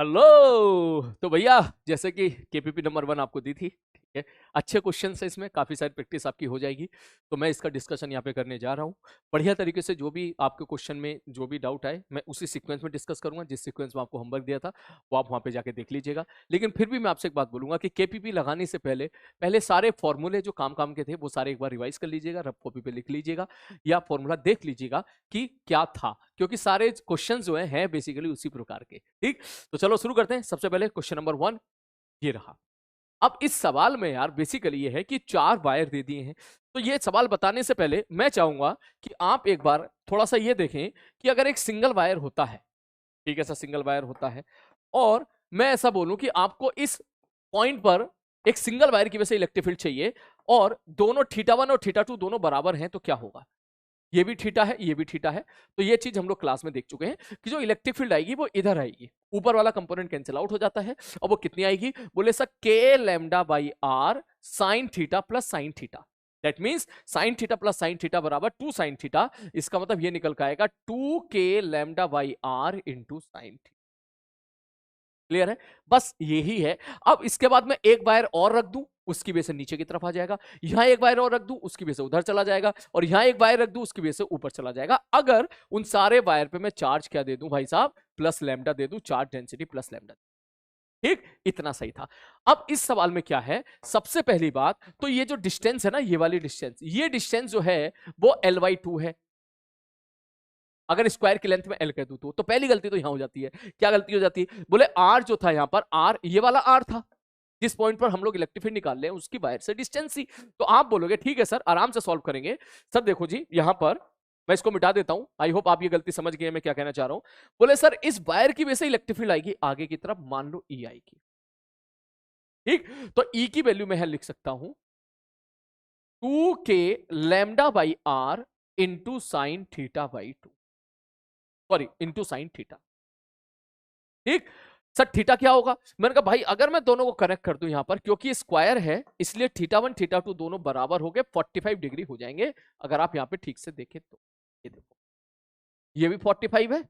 Hello. तो भैया जैसे कि केपीपी नंबर 1 आपको दी थी, ठीक है, अच्छे क्वेश्चन है, इसमें काफी सारी प्रैक्टिस आपकी हो जाएगी। तो मैं इसका डिस्कशन यहाँ पे करने जा रहा हूँ बढ़िया तरीके से। जो भी आपके क्वेश्चन में जो भी डाउट आए मैं उसी सीक्वेंस में डिस्कस करूंगा जिस सीक्वेंस में आपको होमवर्क दिया था, वो आप वहाँ पे जाके देख लीजिएगा। लेकिन फिर भी मैं आपसे एक बात बोलूंगा कि केपीपी लगाने से पहले पहले सारे फॉर्मूले जो काम काम के थे वो सारे एक बार रिवाइज कर लीजिएगा, रफ कॉपी पे लिख लीजिएगा या फॉर्मूला देख लीजिएगा कि क्या था, क्योंकि सारे क्वेश्चन जो हैं बेसिकली उसी प्रकार के। ठीक, तो चलो शुरू करते हैं। सबसे पहले क्वेश्चन नंबर 1 ये रहा। अब इस सवाल में यार बेसिकली ये है कि 4 वायर दे दिए हैं। तो ये सवाल बताने से पहले मैं चाहूंगा कि आप एक बार थोड़ा सा ये देखें कि अगर एक सिंगल वायर होता है, ठीक है, ऐसा सिंगल वायर होता है, और मैं ऐसा बोलूं कि आपको इस पॉइंट पर एक सिंगल वायर की वजह से इलेक्ट्रिक फील्ड चाहिए और दोनों θ1 और θ2 दोनों बराबर हैं, तो क्या होगा? ये भी थीटा है, ये भी थीटा है। तो ये चीज हम लोग क्लास में देख चुके हैं कि जो इलेक्ट्रिक फील्ड आएगी वो इधर आएगी, ऊपर वाला कंपोनेंट कैंसिल आउट हो जाता है। और वो कितनी आएगी? बोले sir k lambda by r sine theta plus sine theta. That means sine theta plus sine theta बराबर 2 साइन थीटा। इसका मतलब ये निकल के आएगा 2 k lambda by r into sine theta. Clear है? बस यही है। अब इसके बाद मैं एक वायर और रख दूं, उसकी वजह से नीचे की तरफ आ जाएगा। यहां एक वायर और रख दूं, उसकी वजह से उधर चला जाएगा, और यहां एक वायर रख दूं, उसकी वजह से ऊपर चला जाएगा। अगर उन सारे वायर पे मैं चार्ज क्या दे दूं भाई साहब? प्लस लैम्डा दे दूं, चार्ज डेंसिटी प्लस लैम्डा। ठीक, इतना सही था। अब इस सवाल में क्या है? सबसे पहली बात तो ये जो डिस्टेंस है ना, ये वाली डिस्टेंस, ये डिस्टेंस जो है वो L/2 है। अगर स्क्वायर की लेंथ में L कह दूं तो पहली गलती तो यहां हो जाती है। क्या गलती हो जाती है? बोले R जो था यहां पर, R ये वाला R था जिस पॉइंट पर हम लोग इलेक्ट्रिक फील्ड निकाल रहे हैं, उसकी वायर से डिस्टेंस ही। तो आप बोलोगे ठीक है सर, आराम से सॉल्व करेंगे। सर देखो जी, यहां पर मैं इसको मिटा देता हूं। आई होप आप ये गलती समझ गए मैं क्या कहना चाह रहा हूं। बोले सर इस वायर की वजह से इलेक्ट्रिक फील्ड आएगी आगे की तरफ, मान लो E आएगी। ठीक, तो E की वैल्यू मैं लिख सकता हूं 2 k lambda by r into sine theta by 2, sorry into sine theta. ठीक, सर थीटा क्या होगा? मैंने कहा भाई अगर मैं दोनों को कनेक्ट कर दूं यहां पर, क्योंकि स्क्वायर है इसलिए θ1 θ2 दोनों बराबर हो गए, 45 डिग्री हो जाएंगे। अगर आप यहां पे ठीक से देखें तो ये देखो, ये भी 45 है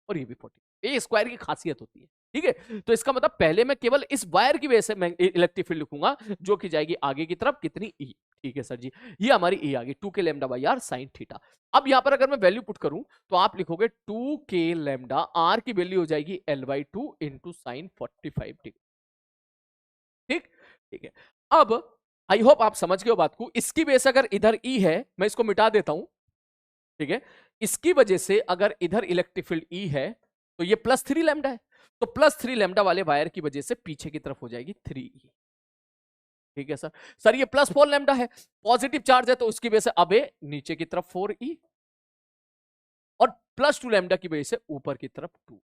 और ये भी 45। ये स्क्वायर की खासियत होती है। ठीक है, तो इसका मतलब पहले मैं केवल इस वायर की वजह से मैं इलेक्ट्रिक फील्ड लिखूंगा जो कि जाएगी आगे की तरफ, कितनी E। ठीक है सर जी, ये हमारी E आ गई 2 k lambda by r sine theta. अब यहां पर अगर मैं वैल्यू पुट करूं तो आप लिखोगे 2 के लैम्डा, आर की वैल्यू हो जाएगी L/2 इंटू साइन 45 डिग्री। ठीक, ठीक है। अब आई होप आप समझ गए हो बात को। इसकी वजह से अगर इधर E है, मैं इसको मिटा देता हूं। ठीक है, इसकी वजह से अगर इधर इलेक्ट्रिक फील्ड E है तो ये +3 लैम्डा है, तो +3 लैम्डा वाले वायर की वजह से पीछे की तरफ हो जाएगी 3E। ठीक है सर। सर ये +4 लैम्डा है, पॉजिटिव चार्ज है तो उसकी वजह से अब नीचे की तरफ 4E, और +2 लैम्डा की वजह से ऊपर की तरफ 2।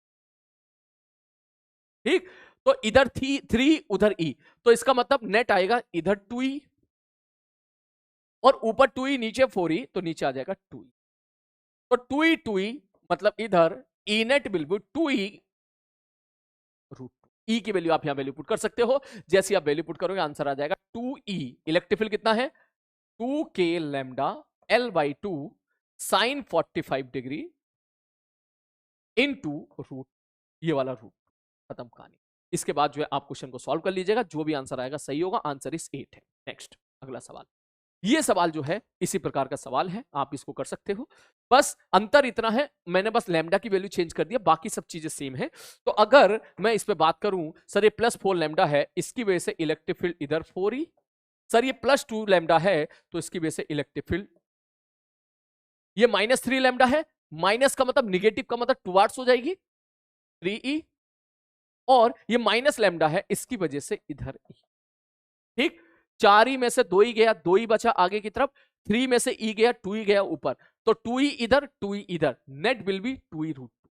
ठीक, तो इधर 3 उधर E, तो इसका मतलब नेट आएगा इधर 2E और ऊपर 2E, नीचे 4E, तो नीचे आ जाएगा 2E। तो 2E 2E मतलब इधर E net will be 2E root. E की वैल्यू आप यहां वैल्यू पुट कर सकते हो। जैसे आप वैल्यू पुट करोगे आंसर आ जाएगा 2E। इलेक्ट्रिक फील्ड कितना है? 2 k lambda L/2 sine 45 degree into root, ये वाला रूट। खत्म कहानी। इसके बाद जो है आप क्वेश्चन को सॉल्व कर लीजिएगा, जो भी आंसर आएगा सही होगा। आंसर इज 8 है। नेक्स्ट अगला सवाल। ये सवाल जो है इसी प्रकार का सवाल है, आप इसको कर सकते हो। बस अंतर इतना है, मैंने बस लैम्डा की वैल्यू चेंज कर दिया, बाकी सब चीजें सेम है। तो अगर मैं इस पे बात करूं, सर ये +4 लैम्डा है, इसकी वजह से इलेक्ट्रिक फील्ड इधर 4E। सर ये +2 लैम्डा है तो इसकी वजह से इलेक्ट्रिक फील्ड, ये -3 लैम्डा है, माइनस का मतलब निगेटिव का मतलब टुवार्ड्स हो जाएगी 3E, और ये माइनस लैम्डा है इसकी वजह से इधर E। ठीक, 4E में से 2E गया, 2E बचा आगे की तरफ, 3 में से E गया, 2E गया ऊपर, तो 2E इधर 2E इधर, net will be 2E root 2।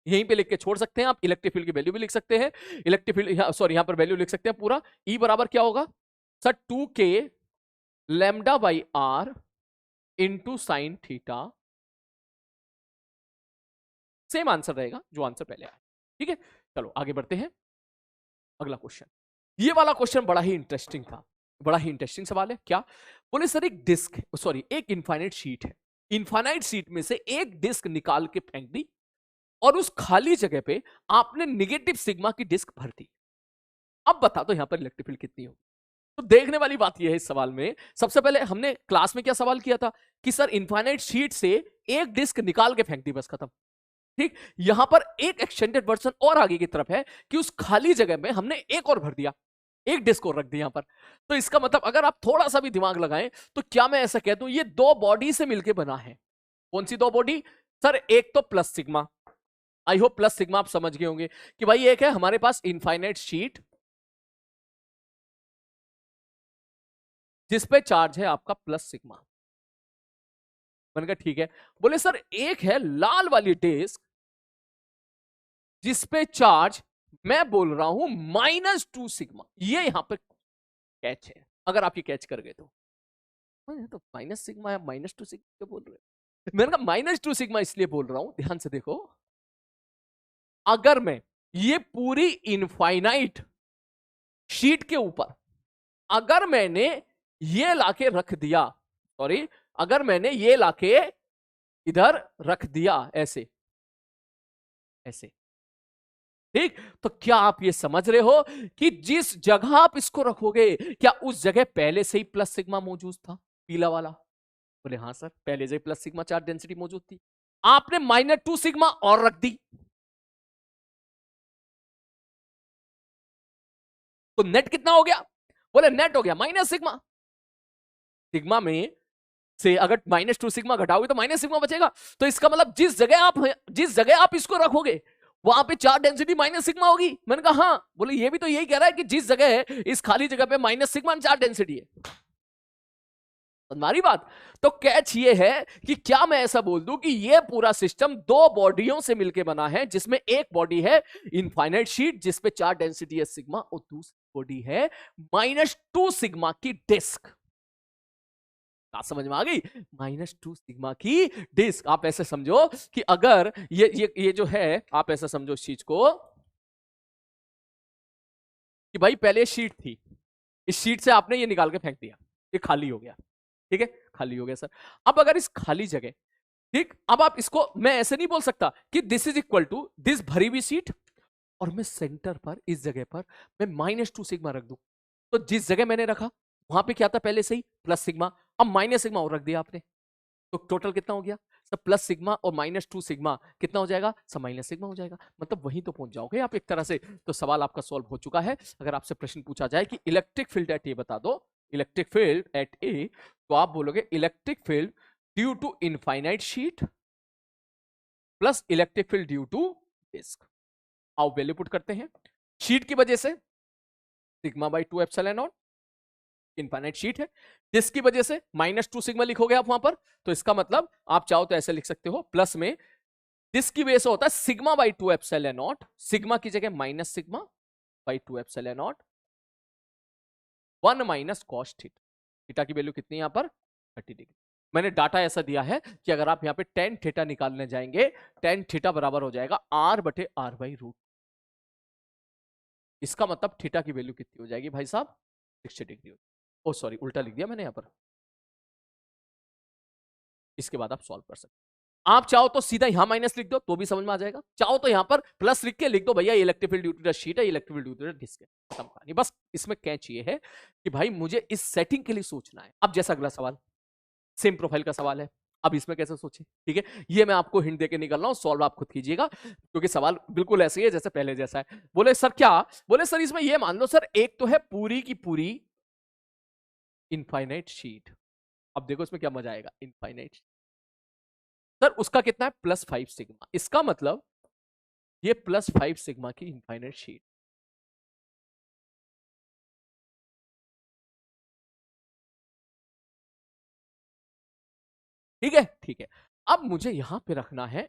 यहीं पे लिख के छोड़ सकते हैं आप। इलेक्ट्रिक फील्ड की वैल्यू भी लिख सकते हैं, इलेक्ट्रिक फील्ड सॉरी यहां पर वैल्यू लिख सकते हैं पूरा। E बराबर क्या होगा sir? 2 k lambda by r into sine theta. Same answer रहेगा जो आंसर पहले आया। ठीक है, चलो आगे बढ़ते हैं। अगला क्वेश्चन, ये वाला क्वेश्चन बड़ा ही इंटरेस्टिंग था। बड़ा ही इंटरेस्टिंग सवाल है। क्या बोले सर, एक डिस्क, सॉरी एक इनफाइनाइट शीट है, इनफाइनाइट शीट में से एक डिस्क निकाल के फेंक दी और उस खाली जगह पे आपने निगेटिव सिग्मा की डिस्क भर दी। अब बता दो यहां पर इलेक्ट्रिक फील्ड कितनी होगी। तो देखने वाली बात यह है इस सवाल में, सबसे पहले हमने क्लास में क्या सवाल किया था कि सर इनफाइनाइट शीट से एक डिस्क निकाल के फेंक दी, बस खत्म। ठीक, यहां पर एक एक्सटेंडेड वर्जन और आगे की तरफ है कि उस खाली जगह में हमने एक और भर दिया, एक डिस्क और रख दी यहां पर। तो इसका मतलब अगर आप थोड़ा सा भी दिमाग लगाएं तो क्या मैं ऐसा कह दूं ये दो बॉडी से मिलकर बना है। कौन सी दो बॉडी सर? एक तो plus sigma, I hope plus sigma आप समझ गए होंगे कि भाई एक है हमारे पास इनफाइनाइट शीट जिस पे चार्ज है आपका प्लस सिग्मा। मैंने कहा ठीक है। बोले सर एक है लाल वाली डिस्क जिस पे चार्ज मैं बोल रहा हूं -2 सिग्मा। ये यहां पर कैच है, अगर आप ये कैच कर गए तो माइनस सिग्मा या -2 सिग्मा क्यों बोल रहे हैं? मैंने कहा -2 सिग्मा इसलिए बोल रहा हूं, ध्यान से देखो, अगर मैं ये पूरी इनफाइनाइट शीट के ऊपर अगर मैंने ये लाके रख दिया, सॉरी अगर मैंने ये लाके इधर रख दिया ऐसे ऐसे, ठीक, तो क्या आप ये समझ रहे हो कि जिस जगह आप इसको रखोगे क्या उस जगह पहले से ही प्लस सिग्मा मौजूद था, पीला वाला? बोले हाँ सर, पहले से ही प्लस सिग्मा चार्ज डेंसिटी मौजूद थी, आपने -2 सिग्मा और रख दी, तो नेट कितना हो गया? बोले नेट हो गया माइनस सिग्मा। सिग्मा में से अगर -2 सिग्मा घटाओगे तो माइनस सिग्मा बचेगा। तो इसका मतलब जिस जगह आप इसको रखोगे वहां पे चार्ज डेंसिटी माइनस सिग्मा होगी। मैंने कहा हाँ। बोले ये भी तो यही कह रहा है कि जिस जगह है इस खाली जगह पे माइनस सिग्मा चार्ज डेंसिटी है। हमारी बात तो कैच ये है कि क्या मैं ऐसा बोल दूं कि ये पूरा सिस्टम दो बॉडियों से मिलकर बना है, जिसमें एक बॉडी है इनफाइनाइट शीट जिस पे चार्ज डेंसिटी है सिग्मा और दूसरी बॉडी है -2 सिग्मा की डिस्क। समझ में आ गई? -2 सिग्मा की डिस्क। आप ऐसे समझो कि अगर ये जो है, आप ऐसा समझो इस चीज को कि भाई पहले शीट थी, इस शीट से आपने ये निकाल के फेंक दिया, ये खाली हो गया, ठीक है, खाली हो गया सर। अब अगर इस खाली जगह, ठीक, अब आप इसको, मैं ऐसे नहीं बोल सकता कि this is equal to this भरी हुई सीट और मैं सेंटर पर इस जगह पर मैं -2 सिग्मा रख दूं। तो जिस जगह मैंने रखा वहां पे क्या था पहले से ही प्लस सिग्मा, अब माइनस सिग्मा और रख दिया आपने, तो टोटल कितना हो गया सब? प्लस सिग्मा और -2 सिग्मा कितना हो जाएगा सब? माइनस सिग्मा हो जाएगा। मतलब वहीं तो पहुंच जाओगे आप एक तरह से। तो सवाल आपका सॉल्व हो चुका है। अगर आपसे प्रश्न पूछा जाए कि इलेक्ट्रिक फील्ड एट ए बता दो, इलेक्ट्रिक फील्ड एट ए, तो आप बोलोगे electric field due to infinite sheet plus electric field due to disc. आओ वैल्यू पुट करते हैं। शीट की वजह से sigma by 2 epsilon naught, infinite sheet है। डिस्क की वजह से -2 सिग्मा लिखोगे आप वहां पर, तो इसका मतलब आप चाहो तो ऐसे लिख सकते हो, प्लस में डिस्क की वजह से होता है sigma by 2 epsilon not, sigma की जगह minus sigma by 2 epsilon not 1 minus cos theta. Theta की वैल्यू कितनी है यहां पर? 30 डिग्री। मैंने डाटा ऐसा दिया है कि अगर आप यहां पे tan थीटा निकालने जाएंगे, tan थीटा बराबर हो जाएगा r/r/रूट। इसका मतलब थीटा की वैल्यू कितनी हो जाएगी भाई साहब? 60 डिग्री। ओ सॉरी, उल्टा लिख दिया मैंने यहां पर। इसके बाद आप सॉल्व कर सकते, आप चाहो तो सीधा यहां माइनस लिख दो तो भी समझ में आ जाएगा, चाहो तो यहां पर प्लस लिख के लिख दो भैया electric field due to the sheet है, electric field due to the disc है, खत्म कहानी। बस इसमें कैच ये है कि भाई मुझे इस सेटिंग के लिए सोचना है। अब जैसा अगला सवाल सेम प्रोफाइल का सवाल है, अब इसमें कैसे सोचे, ठीक है, ये मैं आपको हिंट देके निकल रहा हूं, सॉल्व आप खुद कीजिएगा क्योंकि सवाल बिल्कुल ऐसे ही है जैसे पहले जैसा है। बोले सर क्या? बोले सर इसमें ये मान लो सर एक तो है पूरी की पूरी इनफाइनाइट शीट। अब देखो इसमें क्या मजा आएगा, इनफाइनाइट सर उसका कितना है? +5 सिग्मा। इसका मतलब ये +5 सिग्मा की इनफाइनाइट शीट, ठीक है, ठीक है। अब मुझे यहां पे रखना है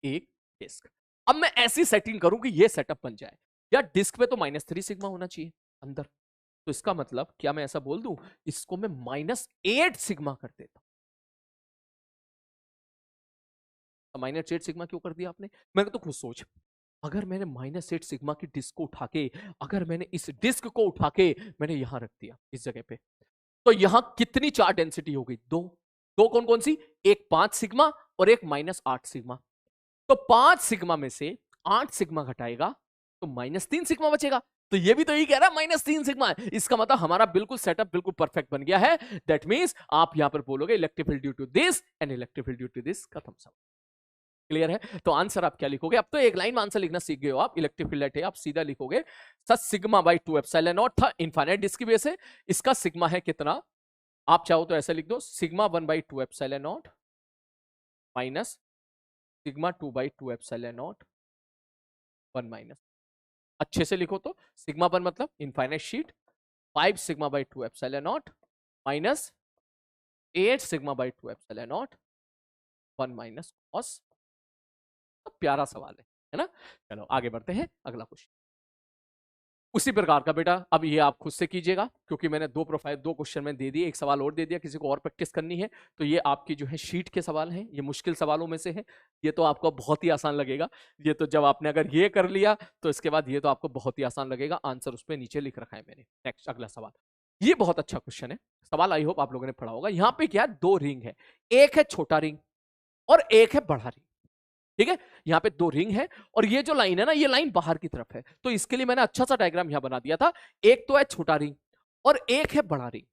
एक डिस्क। अब मैं ऐसी सेटिंग करूं कि ये सेटअप बन जाए, या डिस्क पे तो -3 सिग्मा होना चाहिए अंदर, तो इसका मतलब क्या मैं ऐसा बोल दूं इसको मैं -8 सिग्मा कर देता हूं। -8 सिग्मा क्यों कर दिया आपने? मैंने तो खुद सोच, अगर मैंने -8 सिग्मा की डिस्क को उठा के, अगर मैंने इस डिस्क को उठा के मैंने यहां रख दिया इस जगह पे, तो यहां कितनी चार्ज डेंसिटी हो गई? दो। दो कौन कौन सी? एक 5 सिग्मा और एक -8 सिग्मा। तो 5 सिग्मा में से 8 सिग्मा घटाएगा तो -3 सिग्मा बचेगा। तो ये भी तो यही कह रहा है -3 सिग्मा है। इसका मतलब हमारा बिल्कुल सेटअप बिल्कुल परफेक्ट बन गया है। दैट मींस आप यहां पर बोलोगे electric field due to this and electric field due to this. खत्म सब। क्लियर है? तो आंसर आप क्या लिखोगे? अब तो एक लाइन में आंसर लिखना सीख गए हो आप। इलेक्ट्रिक फील्ड है, आप सीधा लिखोगे सच सिग्मा बाई 2 एप्सिलॉन नॉट था इनफाइनाइट डिस्क की वजह से। इसका सिग्मा है कितना? आप चाहो तो ऐसे लिख दो sigma 1/2 epsilon not minus sigma 2/2 epsilon not 1 minus. अच्छे से लिखो तो सिग्मा 1 मतलब infinite sheet 5 sigma by 2 epsilon not minus 8 sigma by 2 epsilon not 1 minus cos. प्यारा सवाल है ना? चलो आगे बढ़ते हैं, अगला क्वेश्चन उसी प्रकार का बेटा। अब ये आप खुद से कीजिएगा क्योंकि मैंने दो प्रोफाइल, दो क्वेश्चन में दे दिए, एक सवाल और दे दिया, किसी को और प्रैक्टिस करनी है तो ये आपकी जो है शीट के सवाल हैं, ये मुश्किल सवालों में से है। ये तो आपको बहुत ही आसान लगेगा। ये तो जब आपने अगर ये कर लिया तो इसके बाद ये तो आपको बहुत ही आसान लगेगा। आंसर उस पर नीचे लिख रखा है मैंने। नेक्स्ट अगला सवाल, ये बहुत अच्छा क्वेश्चन है सवाल, आई होप आप लोगों ने पढ़ा होगा। यहाँ पे क्या है, दो रिंग है, एक है छोटा रिंग और एक है बड़ा रिंग। ठीक है, यहां पे दो रिंग है और ये जो लाइन है ना, ये लाइन बाहर की तरफ है। तो इसके लिए मैंने अच्छा सा डायग्राम यहां बना दिया था। एक तो है छोटा रिंग और एक है बड़ा रिंग।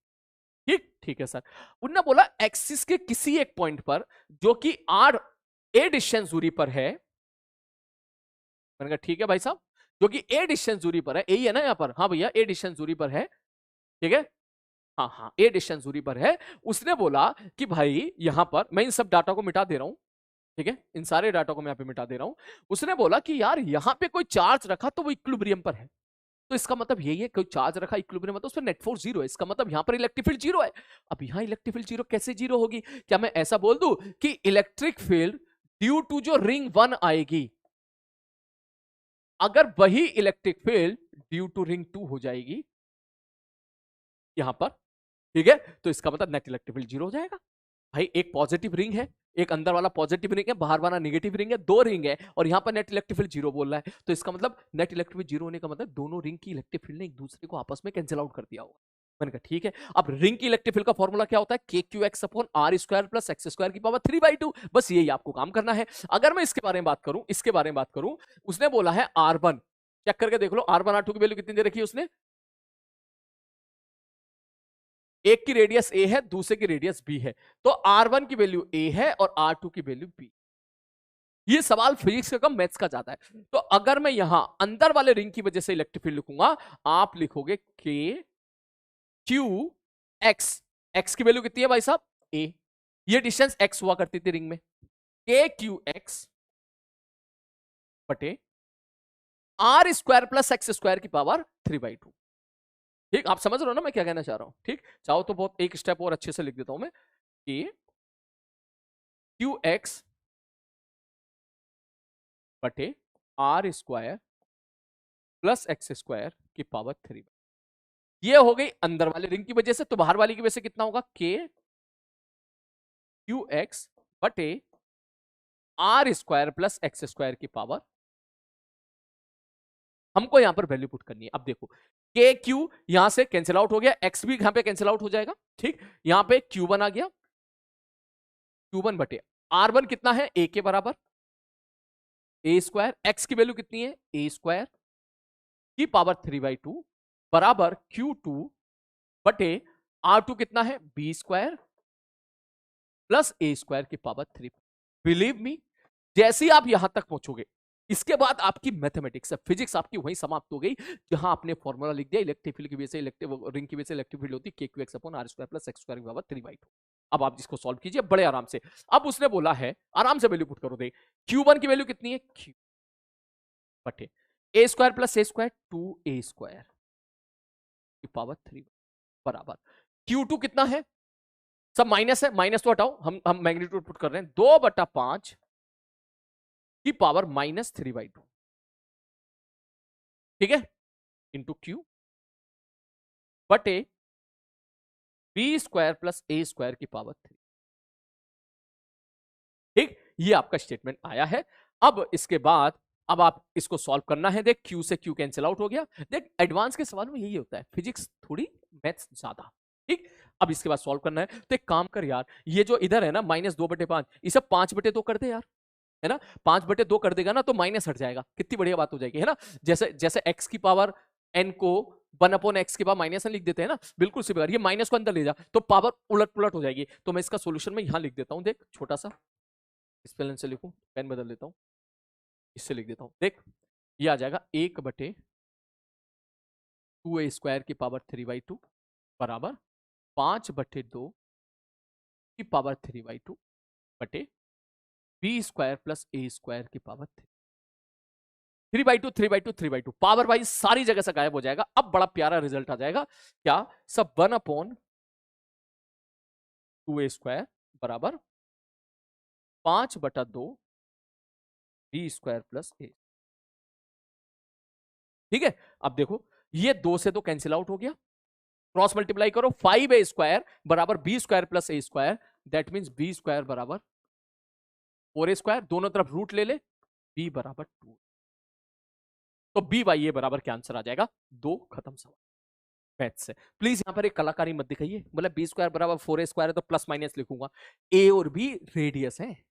ठीक ठीक है सर। उन्होंने बोला एक्सिस के किसी एक पॉइंट पर जो कि आर ए डिस्टेंस दूरी पर है। मैंने कहा ठीक है भाई साहब, जो कि ए डिस्टेंस दूरी पर है, यही है ना यहाँ पर? हाँ भैया, ए डिस्टेंस दूरी पर है। ठीक है, हाँ हाँ, ए डिस्टेंस दूरी पर है। उसने बोला कि भाई यहां पर मैं इन सब डाटा को मिटा दे रहा हूं। ठीक है, इन सारे डाटा को मैं यहाँ पे मिटा दे रहा हूं। उसने बोला कि यार यहाँ पे कोई चार्ज रखा तो वो इक्विलिब्रियम पर है। तो इसका मतलब यही है, कोई चार्ज रखा इक्विलिब्रियम, मतलब उस पर नेट फोर्स जीरो है। इसका मतलब यहाँ पर इलेक्ट्रिक फील्ड जीरो है। अब यहाँ इलेक्ट्रिक फील्ड जीरो कैसे जीरो होगी? क्या मैं ऐसा बोल दूं कि इलेक्ट्रिक फील्ड ड्यू टू जो रिंग 1 आएगी, अगर वही electric field due to ring 2 हो जाएगी यहां पर, ठीक है, तो इसका मतलब नेट इलेक्ट्रिक फील्ड जीरो हो जाएगा। भाई एक पॉजिटिव रिंग है, एक अंदर वाला पॉजिटिव रिंग है, बाहर वाला नेगेटिव रिंग है, दो रिंग है और यहां पर नेट इलेक्ट्रिक फील्ड जीरो बोल रहा है। तो इसका मतलब नेट इलेक्ट्रिक फील्ड जीरो होने का मतलब दोनों रिंग की इलेक्ट्रिक फील्ड ने एक दूसरे को आपस में कैंसिल आउट कर दिया होगा। मैंने कहा ठीक है। अब रिंग की इलेक्ट्रिक फील्ड का फॉर्मूला क्या होता है? K q x upon r square plus x square की पावर 3/2। बस यही आपको काम करना है। अगर मैं इसके बारे में बात करूं, इसके बारे में बात करूं, उसने बोला है R1, चेक करके देख लो R1 R2 की वैल्यू कितनी दे रखी है उसने। एक की रेडियस ए है, दूसरे की रेडियस बी है, तो R1 की वैल्यू ए है और R2 की वैल्यू बी। ये सवाल फिजिक्स का कम मैथ्स का जाता है। तो अगर मैं यहां अंदर वाले रिंग की वजह से इलेक्ट्रिक फील्ड लिखूंगा, आप लिखोगे के क्यू एक्स। एक्स की वैल्यू कितनी है भाई साहब? ए। ये डिस्टेंस एक्स हुआ करती थी रिंग में। के क्यू एक्स बटे r square plus x square की पावर 3/2। ठीक, आप समझ रहे हो ना मैं क्या कहना चाह रहा हूं? ठीक, चाहो तो बहुत एक स्टेप और अच्छे से लिख देता हूं मैं कि क्यू एक्स बटे r square plus x square की पावर 3। ये हो गई अंदर वाले रिंग की वजह से। तो बाहर वाली की वजह से कितना होगा? के क्यू एक्स बटे r square plus x square की पावर। हमको यहां पर वैल्यू पुट करनी है। अब देखो के क्यू यहां से कैंसिल आउट हो गया, एक्स भी यहां पे कैंसिल आउट हो जाएगा। ठीक, यहां पे Q1 आ गया, Q1 बटे R1 कितना है? ए के बराबर ए स्क्वायर। एक्स की वैल्यू कितनी है? ए स्क्वायर की पावर 3/2 बराबर Q2 बटे R2 कितना है? बी स्क्वायर प्लस ए स्क्वायर की पावर 3। बिलीव मी, जैसे ही आप यहां तक पहुंचोगे, इसके बाद आपकी मैथमेटिक्स, फिजिक्स आपकी वहीं समाप्त हो गई जहां आपने फॉर्मूला लिख दिया इलेक्ट्रिक फील्ड की वजह से, इलेक्ट्रिक रिंग की वजह से इलेक्ट्रिक फील्ड होती है k q x upon r square plus x square की पावर 3/2। अब आप इसको सॉल्व कीजिए बड़े आराम से। अब उसने बोला है, आराम से वैल्यू पुट करो, दे Q1 की वैल्यू कितनी है? Q बटे ए स्क्वायर प्लस ए स्क्वायर 2a स्क्वायर की पावर 3 बराबर Q2 कितना है? सब माइनस है, माइनस तो हटाओ, हम मैग्नीट्यूड पुट कर रहे हैं, 2/5 की पावर -3/2। ठीक है, इंटू क्यू बटे बी स्क्वायर प्लस ए स्क्वायर की पावर 3। ठीक, ये आपका स्टेटमेंट आया है। अब इसके बाद अब आप इसको सॉल्व करना है, देख Q से Q कैंसिल आउट हो गया। देख एडवांस के सवाल में यही होता है, फिजिक्स थोड़ी, मैथ्स ज्यादा। ठीक, अब इसके बाद सॉल्व करना है, तो एक काम कर यार, ये जो इधर है ना -2/5, इसे 5/2 कर दे यार, है ना। 5/2 कर देगा ना तो माइनस हट जाएगा, कितनी बढ़िया बात हो जाएगी, है ना। जैसे जैसे x की पावर n को 1/x के बाद माइनस लिख देते हैं ना, बिल्कुल सी बात, ये माइनस को अंदर ले जा तो पावर उलट पुलट हो जाएगी। तो मैं इसका सोल्यूशन में यहां लिख देता हूं, देख छोटा सा इस पेन से लिखूं, पेन बदल देता हूं, इससे लिख देता हूं, देख ये आ जाएगा 1/2a² की पावर 3/2 बराबर 5/2 की पावर 3/2 बटे b² प्लस a² की पावर 3/2 3/2 3/2 पावर वाइज सारी जगह से गायब हो जाएगा। अब बड़ा प्यारा रिजल्ट आ जाएगा, क्या, सब 1/2a² बराबर 5/2 b² प्लस a। ठीक है, अब देखो ये 2 से तो कैंसिल आउट हो गया, क्रॉस मल्टीप्लाई करो, 5a² बराबर b² plus a², that means b² बराबर 4a², दोनों तरफ रूट ले ले, b बराबर 2, तो b/a बराबर क्या आंसर आ जाएगा 2, खत्म सवाल मैथ से। प्लीज यहां पर एक कलाकारी मत दिखाइए, मतलब b² बराबर 4a² है तो प्लस माइनस लिखूंगा, a और b रेडियस है,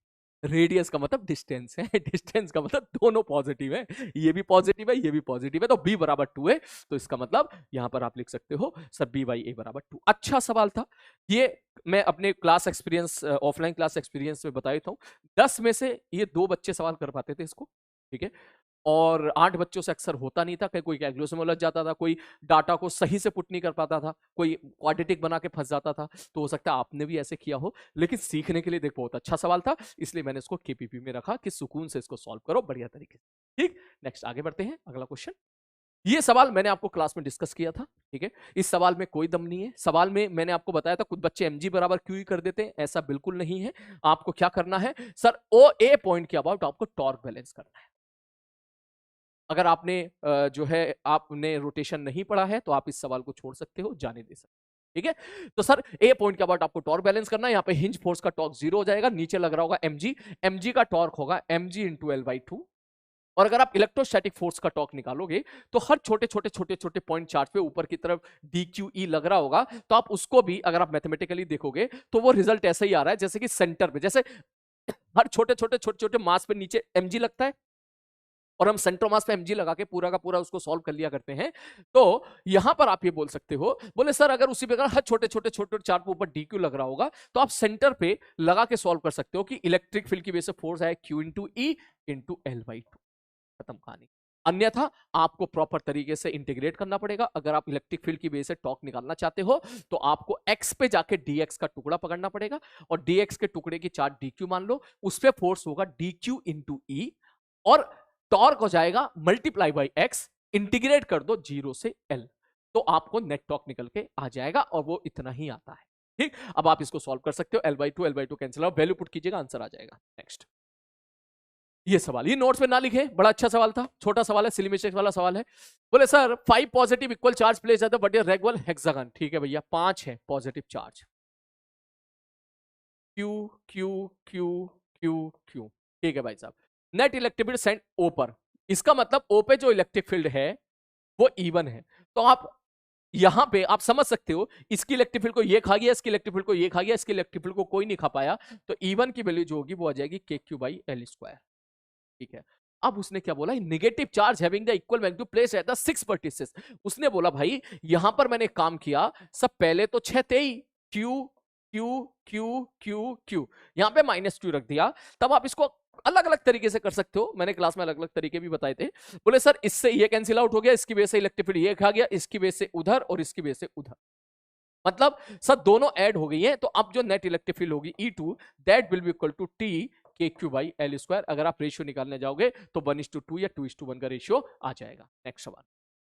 रेडियस का मतलब डिस्टेंस है, डिस्टेंस का मतलब दोनों पॉजिटिव है, ये भी पॉजिटिव है ये भी पॉजिटिव है, तो b बराबर 2 है, तो इसका मतलब यहां पर आप लिख सकते हो सर b/a बराबर 2। अच्छा सवाल था ये, मैं अपने class experience, offline class experience में बता देता हूं, 10 में से ये 2 बच्चे सवाल कर पाते थे इसको, ठीक है, और 8 बच्चों से अक्सर होता नहीं था, कोई कैलकुलस में उलझ जाता था, कोई डाटा को सही से पुट नहीं कर पाता था, कोई क्वाड्रेटिक बना के फंस जाता था, तो हो सकता है आपने भी ऐसे किया हो, लेकिन सीखने के लिए देख बहुत अच्छा सवाल था, इसलिए मैंने इसको केपीपी में रखा कि सुकून से इसको सॉल्व करो बढ़िया तरीके से। ठीक, नेक्स्ट आगे बढ़ते हैं, अगला क्वेश्चन। ये सवाल मैंने आपको क्लास में डिस्कस किया था, ठीक है, इस सवाल में कोई दम नहीं है, सवाल में मैंने आपको बताया था कुछ बच्चे mg बराबर q ही कर देते हैं, ऐसा बिल्कुल नहीं है। आपको क्या करना है सर, ओ ए पॉइंट के अबाउट आपको टॉर्क बैलेंस करना है। अगर आपने जो है आपने रोटेशन नहीं पढ़ा है तो आप इस सवाल को छोड़ सकते हो, जाने दे सकते हो, ठीक है। तो सर ए पॉइंट के अबाउट आपको टॉर्क बैलेंस करना है, यहाँ पे हिंज फोर्स का टॉर्क 0 हो जाएगा, नीचे लग रहा होगा mg, mg का टॉर्क होगा mg इंटू L/2, और अगर आप इलेक्ट्रोस्टैटिक फोर्स का टॉर्क निकालोगे तो हर छोटे छोटे छोटे छोटे पॉइंट चार्ज पे ऊपर की तरफ dqe लग रहा होगा, तो आप उसको भी अगर आप मैथमेटिकली देखोगे तो वो रिजल्ट ऐसा ही आ रहा है जैसे कि सेंटर पे, जैसे हर छोटे छोटे छोटे छोटे मास पे नीचे mg लगता है और हम सेंटर मास पे mg लगा के पूरा का पूरा उसको सॉल्व कर लिया करते हैं। तो यहां पर आप ये बोल सकते हो, बोले सर अगर उसी प्रकार हर छोटे छोटे छोटे चार्ट पे ऊपर dq लग रहा होगा तो आप सेंटर पे लगा के सॉल्व कर सकते हो कि इलेक्ट्रिक फील्ड की वजह से फोर्स है q into E into L/2, खत्म कहानी। अन्यथा आपको प्रॉपर तरीके से इंटीग्रेट करना पड़ेगा, अगर आप इलेक्ट्रिक फील्ड की वजह से टॉर्क निकालना चाहते हो तो आपको x पे जाके dx का टुकड़ा पकड़ना पड़ेगा, और dx के टुकड़े की चार्ज dq मान लो, उस पे फोर्स होगा dq इंटू ई, और टॉर्क हो जाएगा मल्टीप्लाई बाई x, इंटीग्रेट कर दो 0 से L, तो आपको नेट टॉर्क निकल के आ जाएगा, और वो इतना ही आता है। ठीक, अब आप इसको सॉल्व कर सकते हो, L/2 cancel out, value put कीजिएगा, आंसर आ जाएगा। नेक्स्ट, ये सवाल, ये नोट्स में ना लिखे, बड़ा अच्छा सवाल था, छोटा सवाल है, सिली मिस्टेक्स वाला सवाल है। बोले sir 5 positive equal charge place जाता है बट ये रेगुलर हेक्सागन, ठीक है भैया 5 है positive charge, Q Q Q Q Q, ठीक है भाई साहब। Net electric field send O पर, इसका मतलब O पे जो इलेक्ट्रिक फील्ड है वो E1 है, तो आप यहां पे आप समझ सकते हो, इसकी इलेक्ट्रिक फील्ड को ये खा गया, इसकी इलेक्ट्रिक फील्ड को ये खा गया, इसकी इलेक्ट्रिक फील्ड को कोई नहीं खा पाया, तो E1 की वैल्यू जो होगी वो आ जाएगी KQ/L², ठीक है। अब उसने क्या बोला, negative charge having the equal magnitude place at the 6 vertices, उसने बोला भाई यहां पर मैंने काम किया, सब पहले तो 6 थे ही, Q Q Q Q Q, यहां पे -Q रख दिया, तब आप इसको अलग अलग तरीके से कर सकते हो, मैंने क्लास में अलग अलग तरीके भी बताए थे। बोले सर इससे ये कैंसिल आउट हो गया, इसकी वजह से इलेक्ट्रिक फील्ड ये खा गया, इसकी वजह से उधर और इसकी वजह से उधर, मतलब सब दोनों ऐड हो गई है, तो अब जो नेट इलेक्ट्रिक फील्ड होगी E2 that will be equal to T KQ/L², अगर आप रेशियो निकालने जाओगे तो 1:2 या 2:1 का रेशियो आ जाएगा। नेक्स्ट सवाल,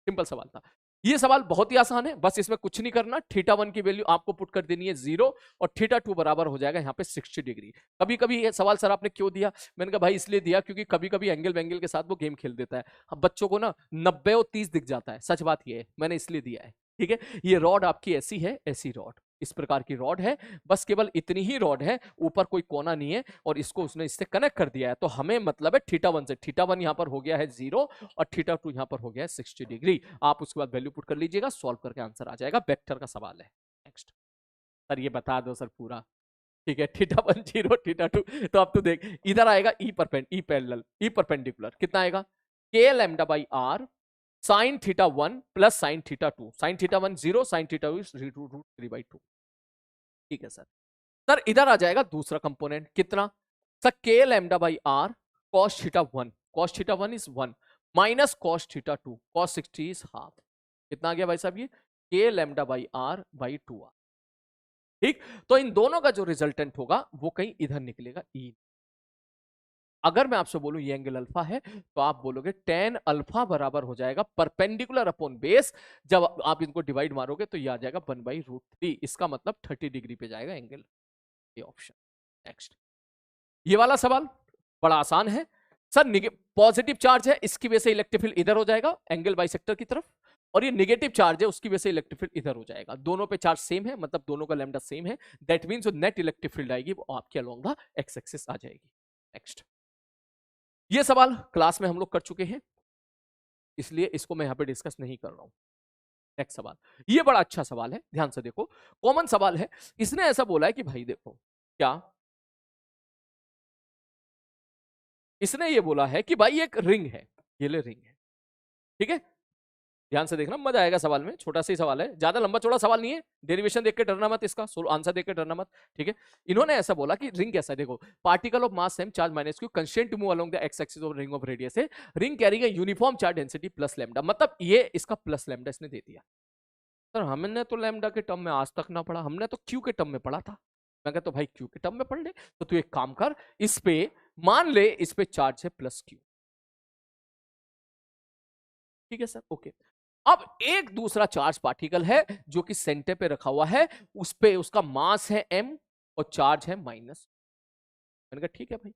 सिंपल सवाल था ये, सवाल बहुत ही आसान है, बस इसमें कुछ नहीं करना, θ1 की वैल्यू आपको पुट कर देनी है 0 और θ2 बराबर हो जाएगा यहाँ पे 60 डिग्री। कभी कभी ये सवाल सर आपने क्यों दिया, मैंने कहा भाई इसलिए दिया क्योंकि कभी कभी एंगल वेंगल के साथ वो गेम खेल देता है, अब बच्चों को ना 90 और 30 दिख जाता है, सच बात ये है, मैंने इसलिए दिया है, ठीक है। ये रॉड आपकी ऐसी है, ऐसी रॉड, इस प्रकार की रॉड है, बस केवल इतनी ही रॉड है, ऊपर कोई कोना नहीं है, और इसको उसने इससे कनेक्ट कर दिया है। तो हमें मतलब है θ1 से, θ1 यहां पर हो गया है 0 और θ2 यहां पर हो गया है 60 डिग्री। आप उसके बाद वैल्यू पुट कर लीजिएगा, सॉल्व करके आंसर आ जाएगा। वेक्टर का सवाल है। नेक्स्ट सर, ये बता दो सर पूरा। ठीक है, θ1 0 θ2, तो अब तो देख इधर आएगा ई परपेंडिकुलर कितना आएगा, k lambda by r sine θ1 plus sine θ2, sine θ1 0, sine θ2 is √3/2। ठीक है सर। सर इधर आ जाएगा दूसरा कंपोनेंट कितना, sir k lambda by r cos θ1, cos θ1 is 1 minus cos θ2, cos 60 is half. कितना आ गया भाई साहब, ये k lambda by r by 2r। ठीक, तो इन दोनों का जो रिजल्टेंट होगा वो कहीं इधर निकलेगा ई। अगर मैं आपसे बोलूं ये एंगल अल्फा है, तो आप बोलोगे tan अल्फा बराबर हो जाएगा परपेंडिकुलर अपॉन बेस। जब आप इनको डिवाइड मारोगे तो ये आ जाएगा 1/√3। इसका मतलब 30 डिग्री पे जाएगा एंगल। ये ऑप्शन। नेक्स्ट, ये वाला सवाल बड़ा आसान है सर। पॉजिटिव चार्ज है, इसकी वजह से इलेक्ट्रिक फील्ड इधर हो जाएगा एंगल बाइसेक्टर की तरफ, और ये नेगेटिव चार्ज है, उसकी वजह से इलेक्ट्रिक फील्ड इधर हो जाएगा। दोनों पे चार्ज सेम है, मतलब दोनों का लैम्डा सेम है। दैट मींस जो नेट इलेक्ट्रिक फील्ड आएगी वो आपके अलोंग द एक्स एक्सिस आ जाएगी। नेक्स्ट, ये सवाल क्लास में हम लोग कर चुके हैं, इसलिए इसको मैं यहां पे डिस्कस नहीं कर रहा हूं। नेक्स्ट सवाल, ये बड़ा अच्छा सवाल है, ध्यान से देखो, कॉमन सवाल है। इसने ऐसा बोला है कि भाई देखो क्या, इसने ये बोला है कि भाई एक रिंग है, ये ले रिंग है। ठीक है, ध्यान से देखना, मजा आएगा सवाल में। छोटा सा ही सवाल है, ज्यादा लंबा चौड़ा सवाल नहीं है। डेरिवेशन देख के डरना मत, इसका आंसर देख के डरना मत। ठीक है, इन्होंने ऐसा बोला कि रिंग कैसा है, देखो particle of mass same charge minus q constraint to move along the x axis of ring of radius है, ring carrying a uniform charge density plus lambda. मतलब ये इसका प्लस लैम्डा इसने दे दिया। सर हमने तो लैम्डा के टर्म में आज तक ना पढ़ा, हमने तो क्यू के टर्म में पढ़ा था। मैं कहता भाई क्यू के टर्म में पढ़ ले, तो तू एक काम कर, इस पे मान ले इस पे चार्ज है प्लस क्यू। ठीक है सर, ओके। अब एक दूसरा चार्ज पार्टिकल है जो कि सेंटर पे रखा हुआ है, उस पे उसका मास है m और चार्ज है माइनस। मैंने कहा ठीक है भाई।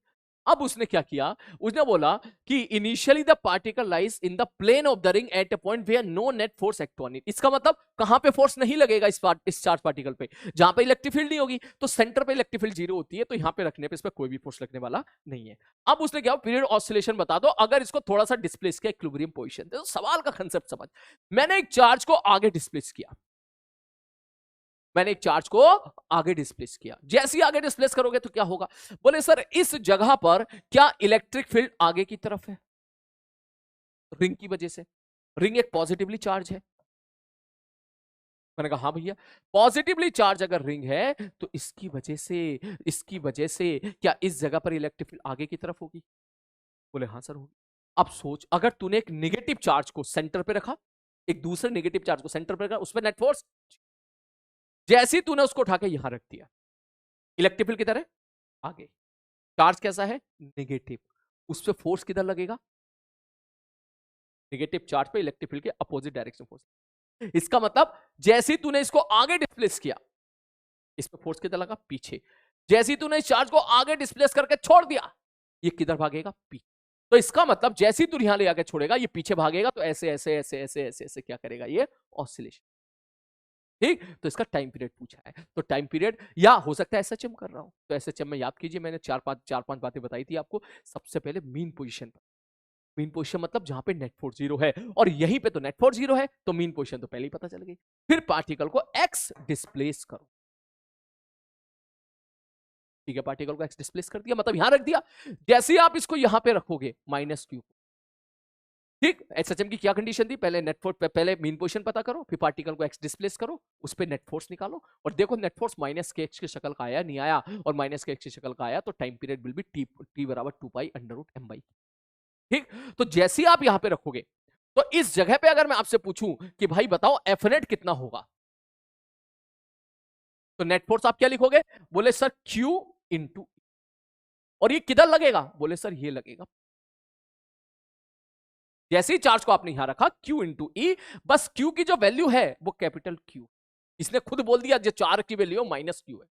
अब उसने क्या किया, उसने बोला कि initially the particle lies in the plane of the ring at a point where no net force act on it. इसका मतलब कहां पे फोर्स नहीं लगेगा इस चार्ज पार्टिकल पे, जहां पे इलेक्ट्रिक फील्ड नहीं होगी। तो सेंटर पे इलेक्ट्रिक फील्ड 0 होती है, तो यहां पे रखने पे इस पे कोई भी फोर्स लगने वाला नहीं है। अब उसने क्या, पीरियड ऑसिलेशन बता दो अगर इसको थोड़ा सा डिस्प्लेस किया इक्विलिब्रियम पोजीशन। तो सवाल का कंसेप्ट समझ, मैंने एक चार्ज को आगे डिस्प्लेस किया, मैंने एक चार्ज को आगे डिस्प्लेस किया। जैसे ही आगे डिस्प्लेस करोगे तो क्या होगा, बोले सर इस जगह पर क्या इलेक्ट्रिक फील्ड आगे की तरफ है, रिंग की वजह से। रिंग एक पॉजिटिवली चार्ज है। मैंने कहा हाँ भैया, पॉजिटिवली चार्ज अगर रिंग है तो इसकी वजह से क्या इस जगह पर इलेक्ट्रिक फील्ड आगे की तरफ होगी। बोले हाँ सर होगी। अब सोच, अगर तूने एक नेगेटिव चार्ज को सेंटर पे रखा, एक दूसरे नेगेटिव चार्ज को सेंटर पे रखा, उस पर नेट फोर्स, जैसे ही तूने उसको उठा के यहां रख दिया, इलेक्ट्रिक फील्ड किधर है, आगे। चार्ज कैसा है, नेगेटिव, उस पर फोर्स किधर लगेगा, नेगेटिव चार्ज पे इलेक्ट्रिक फील्ड के अपोजिट डायरेक्शन फोर्स। इसका मतलब जैसे ही तूने इसको आगे डिस्प्लेस किया, इस पे फोर्स किधर लगा, पीछे। जैसे ही तूने इस चार्ज को आगे डिस्प्लेस करके छोड़ दिया, ये किधर भागेगा, पीछे। तो इसका मतलब जैसे ही तू यहां ले आके छोड़ेगा, ये पीछे भागेगा, तो ऐसे ऐसे ऐसे ऐसे ऐसे ऐसे क्या करेगा, ये ऑसिलेशन। ठीक, तो इसका टाइम पीरियड पूछा है, तो टाइम पीरियड, या हो सकता है एसएचएम कर रहा हूं, तो एसएचएम में याद कीजिए, मैंने चार पांच बातें बताई थी आपको। सबसे पहले मीन पोजीशन पर, मीन पोजीशन मतलब जहां पे नेट फोर्स 0 है, और यहीं पे तो नेट फोर्स 0 है, तो मीन पोजीशन तो पहले ही पता चल गई। फिर पार्टिकल को एक्स डिस्प्लेस करो। ठीक है, पार्टिकल को एक्स डिस्प्लेस कर दिया, मतलब यहां रख दिया। जैसे ही आप इसको यहां पे रखोगे माइनस क्यू, ठीक, एसएचएम की क्या कंडीशन थी, पहले नेट फोर्स, पहले मीन पोजीशन पता करो, फिर पार्टिकल को एक्स डिस्प्लेस करो, उस पे नेट फोर्स निकालो, और देखो net force minus k x की शक्ल का आया, नहीं आया, और माइनस के एक्स की शक्ल का आया, तो time period will be T बराबर 2π√m/। ठीक, तो जैसे ही आप यहां पे रखोगे, तो इस जगह पे अगर मैं आपसे पूछूं कि भाई बताओ एफ नेट कितना होगा, तो नेट फोर्स आप क्या लिखोगे, बोले सर Q इंटू, और ये किधर लगेगा, बोले सर ये लगेगा। जैसे ही चार्ज को आपने यहां रखा, Q इंटू ई, बस Q की जो वैल्यू है वो कैपिटल Q, इसने खुद बोल दिया जो चार्ज की वैल्यू माइनस Q है,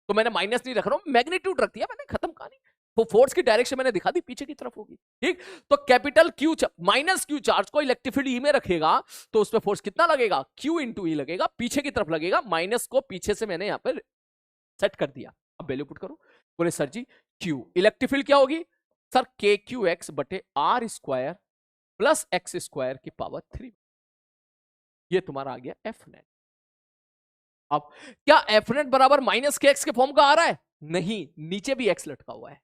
तो मैंने माइनस नहीं रख रहा हूं, मैग्नीट्यूड रख दिया मैंने, खत्म कहानी। वो फोर्स की डायरेक्शन मैंने दिखा दी, पीछे की तरफ होगी। ठीक, तो capital Q minus q charge को इलेक्ट्रिक फील्ड ई में रखेगा तो उस पर फोर्स कितना लगेगा, क्यू इंटू ई लगेगा, पीछे की तरफ लगेगा, माइनस को पीछे से मैंने यहां पर सेट कर दिया। अब वैल्यू पुट करो। बोले sir ji q electric field क्या होगी, सर के क्यू एक्स बटे r square plus x square की पावर 3। ये तुम्हारा आ गया एफ नेट। अब क्या एफ नेट बराबर माइनस के एक्स के फॉर्म का आ रहा है, नहीं, नीचे भी एक्स लटका हुआ है।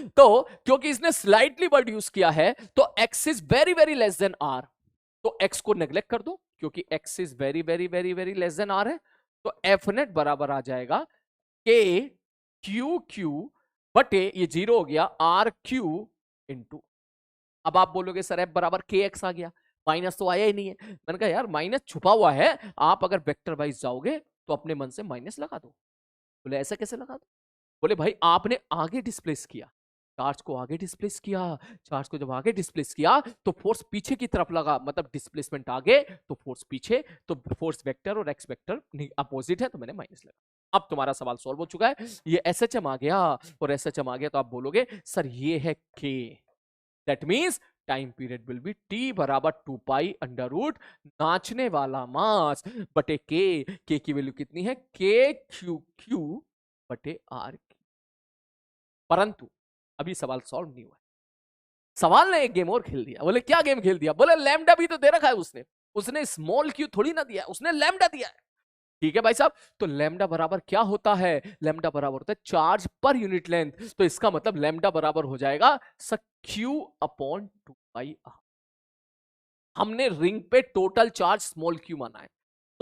तो क्योंकि इसने स्लाइटली वर्ड यूज किया है तो x is very very less than r, तो एक्स को नेग्लेक्ट कर दो क्योंकि x is very very very very less than r है। तो एफ नेट बराबर आ जाएगा के क्यू क्यू बटे ये जीरो हो गया आर क्यू इंटू। अब आप बोलोगे सर एफ बराबर के एक्स आ गया, माइनस तो आया ही नहीं है। मैंने कहा यार माइनस छुपा हुआ है, आप अगर वेक्टर वाइज जाओगे तो अपने मन से माइनस लगा दो। बोले ऐसा कैसे लगा दो, बोले भाई आपने आगे डिस्प्लेस किया, चार्ज को आगे डिस्प्लेस किया, चार्ज को जब आगे डिस्प्लेस किया तो फोर्स पीछे की तरफ लगा, मतलब डिस्प्लेसमेंट आगे तो फोर्स पीछे, तो फोर्स वेक्टर और एक्स वेक्टर अपोजिट है तो मैंने माइनस लगा। अब तुम्हारा सवाल सॉल्व हो चुका है, ये एसएचएम आ गया और एसएचएम आ गया तो आप बोलोगे सर ये है के, that means time period will be T बराबर 2 पाई अंडर रूट नाचने वाला मास बटे के की वैल्यू कितनी है, के क्यू क्यू बटे आर। परंतु अभी सवाल सॉल्व नहीं हुआ है, सवाल ने एक गेम और खेल दिया। बोले क्या गेम खेल दिया, बोले लैम्डा भी तो दे रखा है उसने, उसने स्मॉल क्यू थोड़ी ना दिया, उसने लैम्डा दिया है। ठीक है भाई साहब, तो लैम्डा बराबर क्या होता है, लैम्डा बराबर होता है चार्ज पर यूनिट लेंथ, तो इसका मतलब लैम्डा बराबर हो जाएगा क्यू अपॉन 2 पाई आर। हमने रिंग पे टोटल चार्ज स्मॉल क्यू माना है,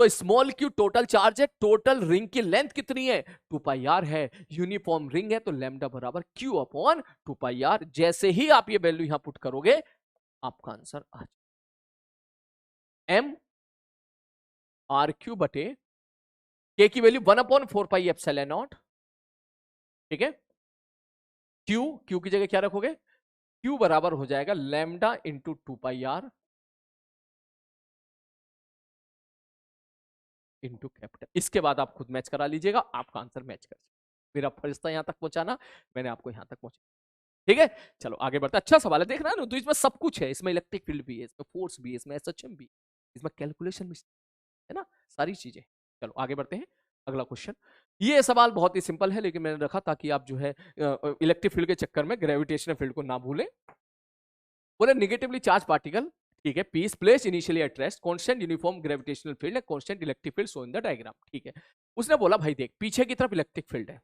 तो स्मॉल क्यू टोटल चार्ज है, टोटल रिंग की लेंथ कितनी है 2 पाई आर है, यूनिफॉर्म रिंग है तो लैम्डा बराबर क्यू अपॉन 2 पाई आर। जैसे ही आप ये वैल्यू यहां पुट करोगे आपका आंसर आ जाए एम आर क्यू बटे के की value 1 upon 4 pi epsilon not. ठीक है, क्यू क्यू की जगह क्या रखोगे, क्यू बराबर हो जाएगा lambda into 2 pi r into capital. इसके बाद आप खुद मैच करा लीजिएगा, आपका आंसर मैच कर जाएगा। मेरा फर्ज था यहां तक पहुंचाना, मैंने आपको यहां तक पहुंचा। ठीक है, चलो आगे बढ़ते। अच्छा सवाल है, देख रहा है ना, तो इसमें सब कुछ है, इसमें इलेक्ट्रिक फील्ड भी है, इसमें फोर्स भी है, इसमें एसएचएम भी है, इसमें कैलकुलेशन भी है ना, सारी चीजें। चलो आगे बढ़ते हैं, अगला क्वेश्चन। ये सवाल बहुत ही सिंपल है लेकिन मैंने रखा ताकि आप जो है इलेक्ट्रिक फील्ड के चक्कर में ग्रेविटेशनल फील्ड को ना भूलें। बोले निगेटिवली चार्ज पार्टिकल, ठीक है, piece place initially at rest, constant uniform gravitational field है, constant electric field show in the diagram. ठीक है, उसने बोला भाई देख पीछे की तरफ इलेक्ट्रिक फील्ड है,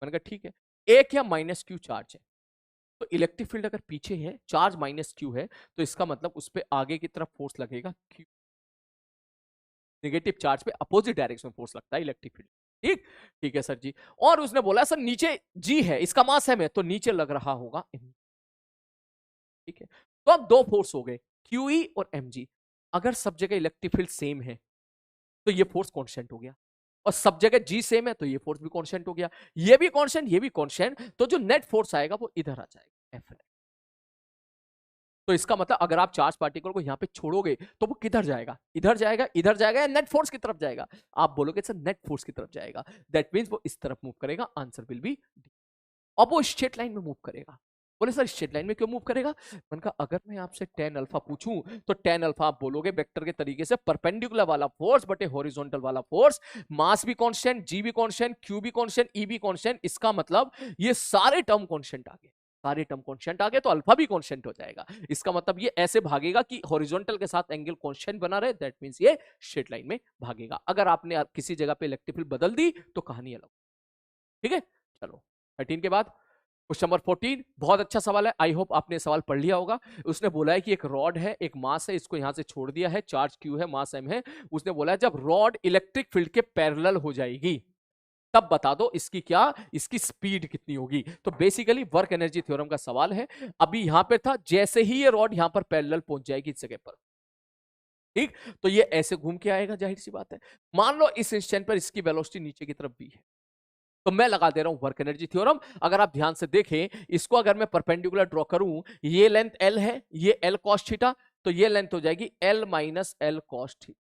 मैंने कहा ठीक है, एक या माइनस क्यू चार्ज है, तो इलेक्ट्रिक फील्ड अगर पीछे है, चार्ज माइनस क्यू है, तो इसका मतलब उस पर आगे की तरफ फोर्स लगेगा क्यू, नेगेटिव चार्ज पे अपोजिट डायरेक्शन में फोर्स लगता है इलेक्ट्रिक फील्ड। ठीक, ठीक है सर जी। और उसने बोला सर नीचे जी है, इसका मास है, तो नीचे लग रहा होगा M। ठीक है, तो अब दो फोर्स हो गए QE और mg। अगर सब जगह इलेक्ट्रिक फील्ड सेम है तो ये फोर्स कांस्टेंट हो गया, और सब जगह जी सेम है तो ये फोर्स भी कांस्टेंट हो गया, ये भी कांस्टेंट ये भी कांस्टेंट, तो जो नेट फोर्स आएगा वो इधर आ जाएगा F। तो इसका मतलब अगर आप चार्ज पार्टिकल को यहां पे छोड़ोगे तो वो किधर जाएगा, इधर जाएगा, इधर जाएगा, या नेट फोर्स की तरफ जाएगा। आप बोलोगे सर नेट फोर्स की तरफ जाएगा, दैट मींस वो इस तरफ मूव करेगा, आंसर विल बी डी। अब वो स्ट्रेट लाइन में मूव करेगा। बोले सर स्ट्रेट लाइन में क्यों मूव करेगा, मैंने कहा अगर मैं आपसे tan अल्फा पूछूं तो tan अल्फा आप बोलोगे वेक्टर के तरीके से परपेंडिकुलर वाला फोर्स बटे हॉरिजॉन्टल वाला फोर्स, मास भी कांस्टेंट, जी भी कांस्टेंट, क्यू भी कांस्टेंट, ई भी कांस्टेंट, इसका मतलब ये सारे टर्म कांस्टेंट आ गए, सारे टर्म कांस्टेंट आ गए तो अल्फा भी कांस्टेंट हो जाएगा। इसका मतलब ये ऐसे भागेगा कि हॉरिजॉन्टल के साथ एंगल कांस्टेंट बना रहे, दैट मींस ये स्ट्रेट लाइन में भागेगा। अगर आपने किसी जगह पे इलेक्ट्रिक फील्ड बदल दी तो कहानी अलग। ठीक है, चलो 13 के बाद क्वेश्चन नंबर 14, बहुत अच्छा सवाल है, आई होप आपने सवाल पढ़ लिया होगा। उसने बोला है कि एक रॉड है, एक मास है, इसको यहां से छोड़ दिया है, चार्ज क्यू है, मास एम है। उसने बोला है जब रॉड इलेक्ट्रिक फील्ड के पैरेलल हो जाएगी तब बता दो इसकी क्या, इसकी स्पीड कितनी होगी। तो बेसिकली वर्क एनर्जी थ्योरम का सवाल है। अभी यहां पे था, जैसे ही ये रॉड यहां पर पैरेलल पहुंच जाएगी इस जगह पर, ठीक, तो ये ऐसे घूम के आएगा, जाहिर सी बात है। मान लो इस इंस्टेंट पर इसकी वेलोसिटी नीचे की तरफ भी है, तो मैं लगा दे रहा हूं वर्क एनर्जी थ्योरम। अगर आप ध्यान से देखें, इसको अगर मैं परपेंडिकुलर ड्रॉ करूं, ये लेंथ L है, ये L cos थीटा, तो ये लेंथ हो जाएगी L minus L cos theta.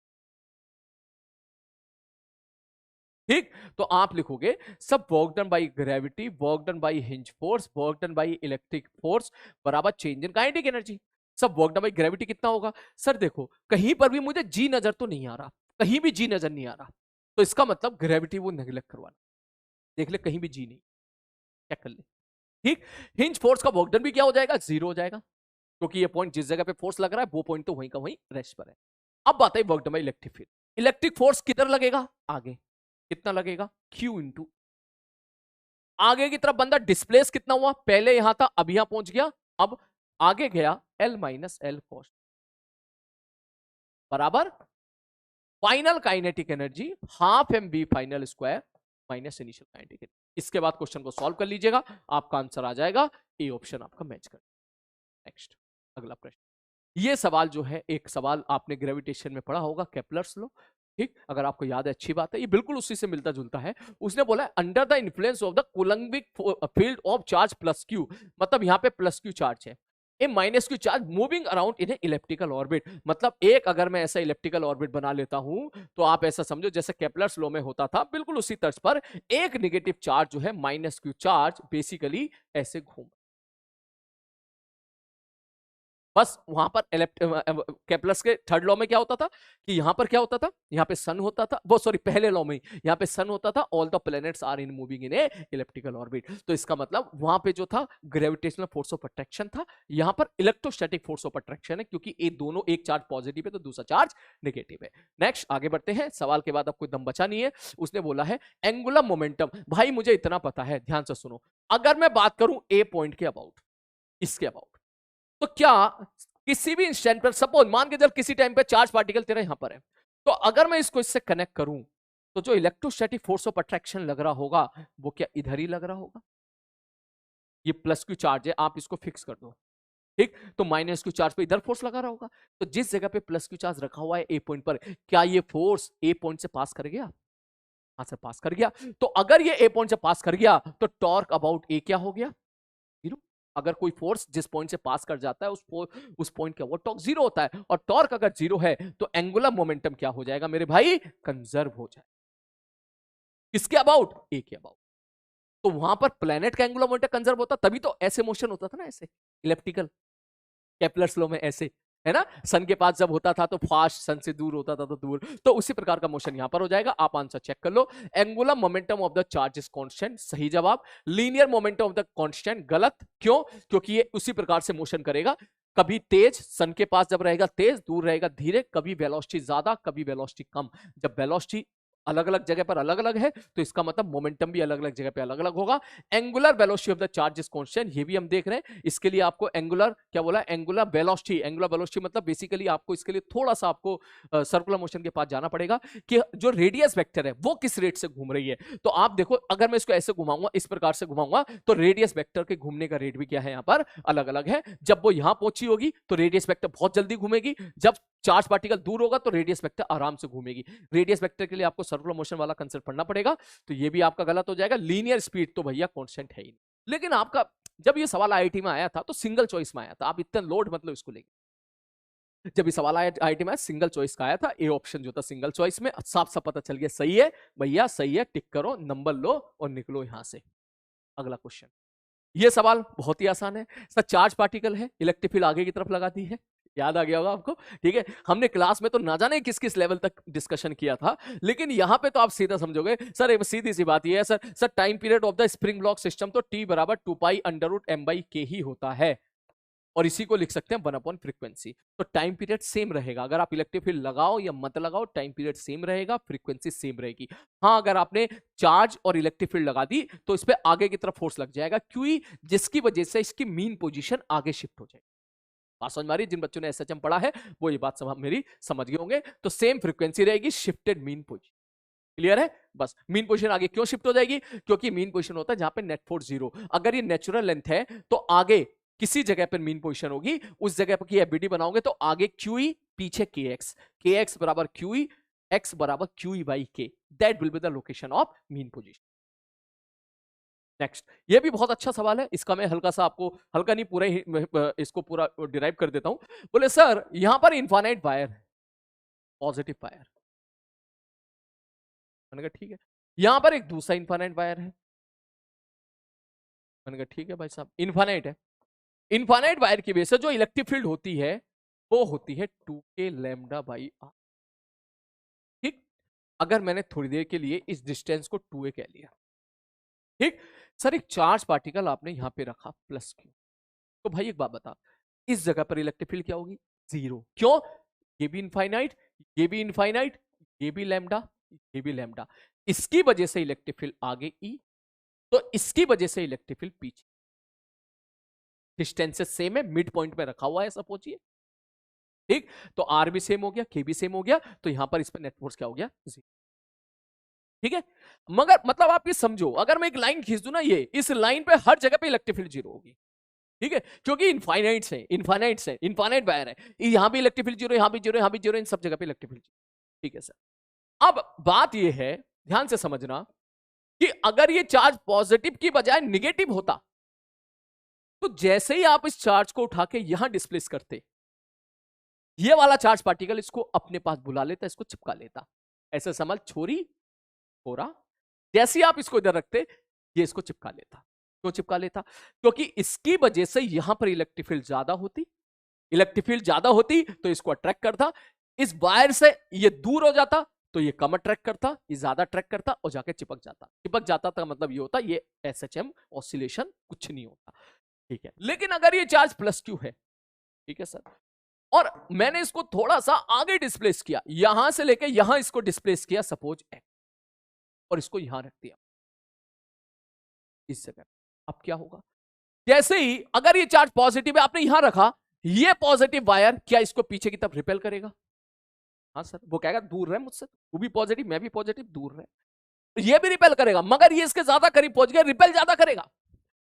ठीक, तो आप लिखोगे सब work done by gravity, work done by hinge force, work done by electric force बराबर चेंज इन काइनेटिक एनर्जी। सब वर्क डन बाई ग्रेविटी कितना होगा? सर देखो कहीं पर भी मुझे जी नजर तो नहीं आ रहा, कहीं भी जी नजर नहीं आ रहा, तो इसका मतलब ग्रेविटी वो नेग्लेक्ट करवाना। देख ले कहीं भी जी नहीं, चेक कर ले। ठीक, हिंज फोर्स का वर्क डन भी क्या हो जाएगा? जीरो हो जाएगा, क्योंकि ये पॉइंट जिस जगह पे फोर्स लग रहा है वो पॉइंट तो वहीं का वहीं रेस्ट पर है। अब बात है work done by electric field. Electric force किधर लगेगा? आगे। कितना लगेगा? Q इंटू आगे की तरफ बंदा डिस्प्लेस कितना हुआ? पहले यहां था, अब यहां पहुंच गया, अब आगे गया L माइनस एल कॉस्ट बराबर final kinetic energy half m v final square minus initial kinetic energy. इसके बाद क्वेश्चन को सॉल्व कर लीजिएगा, आपका आंसर आ जाएगा, ए ऑप्शन आपका मैच कर। नेक्स्ट, अगला प्रश्न। ये सवाल जो है, एक सवाल आपने ग्रेविटेशन में पढ़ा होगा, केपलर्स लॉ। ठीक, अगर आपको याद है अच्छी बात है, ये बिल्कुल उसी से मिलता जुलता है। उसने बोला under the influence of the Coulombic field of charge plus q, मतलब यहां पे प्लस क्यू चार्ज है, a minus q charge moving around in a elliptical orbit. मतलब एक अगर मैं ऐसा इलेप्टिकल ऑर्बिट बना लेता हूं, तो आप ऐसा समझो जैसे केपलर्स लॉ में होता था, बिल्कुल उसी तर्ज पर एक नेगेटिव चार्ज जो है माइनस क्यू चार्ज बेसिकली ऐसे घूम, बस वहां पर केपलस के थर्ड लॉ में क्या होता था कि यहां पर क्या होता था, यहां पे सन होता था, वो सॉरी पहले लॉ में यहां पे सन होता था, all the planets are in moving in a elliptical orbit. तो इसका मतलब वहां पे जो था ग्रेविटेशनल फोर्स ऑफ अट्रैक्शन था, यहां पर इलेक्ट्रोस्टैटिक फोर्स ऑफ अट्रैक्शन है, क्योंकि ये दोनों, एक चार्ज पॉजिटिव है तो दूसरा चार्ज नेगेटिव है। नेक्स्ट आगे बढ़ते हैं, सवाल के बाद अब कोई दम बचा नहीं है। उसने बोला है एंगुलर मोमेंटम। भाई मुझे इतना पता है, ध्यान से सुनो, अगर मैं बात करूं ए पॉइंट के अबाउट, इसके अबाउट, तो क्या किसी भी इंस्टेंट पर, सपोज मान के चल किसी टाइम पे चार्ज पार्टिकल तेरा यहां पर है, तो अगर मैं इसको इससे कनेक्ट करूं, तो जो इलेक्ट्रोस्टैटिक फोर्स ऑफ अट्रैक्शन लग रहा होगा वो क्या इधर ही लग रहा होगा? ये प्लस क्यू चार्ज है, आप इसको फिक्स कर दो। ठीक, तो माइनस क्यू चार्ज पे इधर फोर्स लगा रहा होगा, तो जिस जगह पे प्लस क्यू चार्ज रखा हुआ है ए पॉइंट पर, क्या ये फोर्स ए पॉइंट से पास कर गया? यहां से पास कर गया। तो अगर ये ए पॉइंट से पास कर गया, तो टॉर्क अबाउट ए क्या हो गया? जीरो। अगर कोई फोर्स जिस पॉइंट से पास कर जाता है उस पॉइंट का वो टॉर्क जीरो होता है, और टॉर्क अगर जीरो है तो एंगुलर मोमेंटम क्या हो जाएगा मेरे भाई? कंजर्व हो जाए। किसके अबाउट? ए के अबाउट। तो वहां पर प्लेनेट का एंगुलर मोमेंटम कंजर्व होता, तभी तो ऐसे मोशन होता था ना, ऐसे इलेप्टिकल, केपलर्स लॉ में ऐसे, है ना, सन के पास जब होता था तो फास्ट, सन से दूर होता था तो दूर, तो उसी प्रकार का मोशन यहां पर हो जाएगा। आप आंसर चेक कर लो। Angular momentum of the charge is constant, सही जवाब। Linear momentum of the constant, गलत। क्यों? क्योंकि ये उसी प्रकार से मोशन करेगा, कभी तेज, सन के पास जब रहेगा तेज, दूर रहेगा धीरे, कभी वेलोसिटी ज्यादा, कभी वेलोसिटी कम। जब वेलोसिटी अलग अलग जगह पर अलग अलग है, तो इसका मतलब मोमेंटम भी अलग अलग जगह पे अलग अलग होगा। Angular velocity of the charge is constant, ये भी हम देख रहे हैं। इसके लिए आपको एंगुलर क्या बोला? Angular velocity. एंगुलर वेलोसिटी मतलब बेसिकली आपको इसके लिए थोड़ा सा आपको सर्कुलर मोशन के पास जाना पड़ेगा कि जो रेडियस वेक्टर है वो किस रेट से घूम रही है। तो आप देखो, अगर मैं इसको ऐसे घुमाऊंगा, इस प्रकार से घुमाऊंगा, तो रेडियस वेक्टर के घूमने का रेट भी क्या है यहाँ पर? अलग अलग है। जब वो यहां पहुंची होगी तो रेडियस वेक्टर बहुत जल्दी घूमेगी, जब चार्ज पार्टिकल दूर होगा तो रेडियस वेक्टर आराम से घूमेगी। रेडियस वेक्टर के लिए आपको सर्कुलर मोशन वाला कंसेप्ट पढ़ना पड़ेगा, तो ये भी आपका गलत हो जाएगा। लीनियर स्पीड तो भैया कांस्टेंट है ही नहीं। लेकिन आपका जब ये सवाल आईआईटी में आया था तो सिंगल चॉइस में आया था, आप इतना लोड मतलब इसको लेंगे। जब ये सवाल आया आईआईटी में सिंगल चॉइस का आया था, ए ऑप्शन जो था सिंगल चॉइस में, साफ साफ पता चल गया सही है भैया, सही है, टिक करो, नंबर लो और निकलो यहां से। अगला क्वेश्चन, ये सवाल बहुत ही आसान है। सर चार्ज पार्टिकल है, इलेक्ट्रिक फील्ड आगे की तरफ लगा दी है, याद आ गया होगा आपको। ठीक है, हमने क्लास में तो ना जाने किस किस लेवल तक डिस्कशन किया था, लेकिन यहां पे तो आप सीधा समझोगे। सर एक सीधी सी बात ये है sir time period of the spring block system तो टी बराबर 2 pi under root m by k ही होता है, और इसी को लिख सकते हैं 1 अपॉन फ्रीक्वेंसी। तो टाइम पीरियड सेम रहेगा, अगर आप इलेक्ट्रिक फील्ड लगाओ या मत लगाओ, टाइम पीरियड सेम रहेगा, फ्रीक्वेंसी सेम रहेगी। हाँ, अगर आपने चार्ज और इलेक्ट्रिक फील्ड लगा दी तो इस पर आगे की तरफ फोर्स लग जाएगा, क्यों? जिसकी वजह से इसकी मीन पोजीशन आगे शिफ्ट हो जाएगी। बात समझ में आ रही? जिन बच्चों ने एसएचएम पढ़ा है वो ये बात मेरी समझ गए होंगे। तो सेम फ्रीक्वेंसी रहेगी, शिफ्टेड मीन पोजीशन। क्लियर है? बस मीन पोजीशन आगे क्यों शिफ्ट हो जाएगी? क्योंकि मीन पोजीशन होता है जहां पे नेट फोर्स जीरो। अगर ये नेचुरल लेंथ है तो आगे किसी जगह पर मीन पोजीशन होगी, उस जगह पर की एफबीडी बनाओगे तो आगे क्यूई, पीछे के एक्स बराबर क्यूई, एक्स बराबर क्यूई बाई के, that will be the location of mean position. Next, ये भी बहुत अच्छा सवाल है, इसका मैं हल्का सा आपको, हल्का नहीं पूरा ही इसको पूरा डिराइव कर देता हूं। बोले सर यहां पर इनफाइनाइट वायर है, पॉजिटिव वायर। मैंने कहा ठीक है, यहां पर एक दूसरा इनफाइनाइट वायर है। मैंने कहा ठीक है भाई साहब, इनफाइनाइट है। इनफाइनाइट वायर की वजह से जो इलेक्ट्रिक फील्ड होती है वो होती है 2k लैम्डा बाई आर। ठीक, अगर मैंने थोड़ी देर के लिए इस डिस्टेंस को 2a कह लिया, ठीक सर, एक चार्ज पार्टिकल आपने यहां पे रखा प्लस क्यू, तो भाई एक बात बता, इस जगह पर इलेक्ट्रिक फील्ड क्या होगी? जीरो। क्यों? ये भी इनफाइनाइट, ये भी इनफाइनाइट, ये भी लैम्डा, ये भी लैम्डा। इसकी वजह से इलेक्ट्रिक फील्ड आगे ई, तो इसकी वजह से इलेक्ट्रिक फील्ड पीछे। डिस्टेंसेस सेम है, मिड पॉइंट में रखा हुआ है सपोजिए, ठीक, तो आर भी सेम हो गया, के भी सेम हो गया, तो यहां पर इस पर नेट फोर्स क्या हो गया? जीरो। ठीक है, मगर मतलब आप ये समझो, अगर मैं एक लाइन खींच दूं ना, ये इस लाइन पे हर जगह पे इलेक्ट्रिक फील्ड जीरो होगी। ठीक है, क्योंकि इनफाइनाइट्स है, इनफाइनाइट्स है, इनफाइनाइट वायर है, यहां भी इलेक्ट्रिक फील्ड जीरो, यहां भी जीरो, यहां भी जीरो, इन सब जगह पे इलेक्ट्रिक फील्ड जीरो। ठीक है सर, अब बात ये है, ध्यान से समझना, कि अगर ये चार्ज पॉजिटिव की बजाय निगेटिव होता, तो जैसे ही आप इस चार्ज को उठा के यहां डिस्प्लेस करते, ये वाला चार्ज पार्टिकल इसको अपने पास बुला लेता, इसको चिपका लेता। ऐसे समझ, छोरी छोरा, जैसे ही आप इसको इधर रखते, ये इसको चिपका लेता। क्यों चिपका लेता? क्योंकि इसकी वजह से यहां पर इलेक्ट्रिक फील्ड ज्यादा होती, इलेक्ट्रिक फील्ड ज्यादा होती तो इसको अट्रैक्ट करता, इस वायर से ये दूर हो जाता तो ये कम अट्रैक्ट करता, ये ज्यादा अट्रैक्ट करता और जाके चिपक जाता। चिपक जाता का मतलब ये होता, ये एसएचएम ऑसिलेशन कुछ नहीं होता। ठीक है, लेकिन अगर ये चार्ज प्लस क्यू है, ठीक है सर, और मैंने इसको थोड़ा सा आगे डिस्प्लेस किया, यहां से लेके यहां इसको डिस्प्लेस किया सपोज एक्स, और इसको यहां रख दिया इस जगह, अब क्या होगा? जैसे ही अगर ये चार्ज पॉजिटिव है, आपने यहां रखा, ये पॉजिटिव वायर क्या इसको पीछे की तरफ रिपेल करेगा? हाँ सर, वो कहेगा दूर रहे मुझसे, तू भी पॉजिटिव मैं भी पॉजिटिव, दूर रहे। ये भी रिपेल करेगा, मगर ये इसके ज्यादा करीब पहुंच गया, रिपेल ज्यादा करेगा।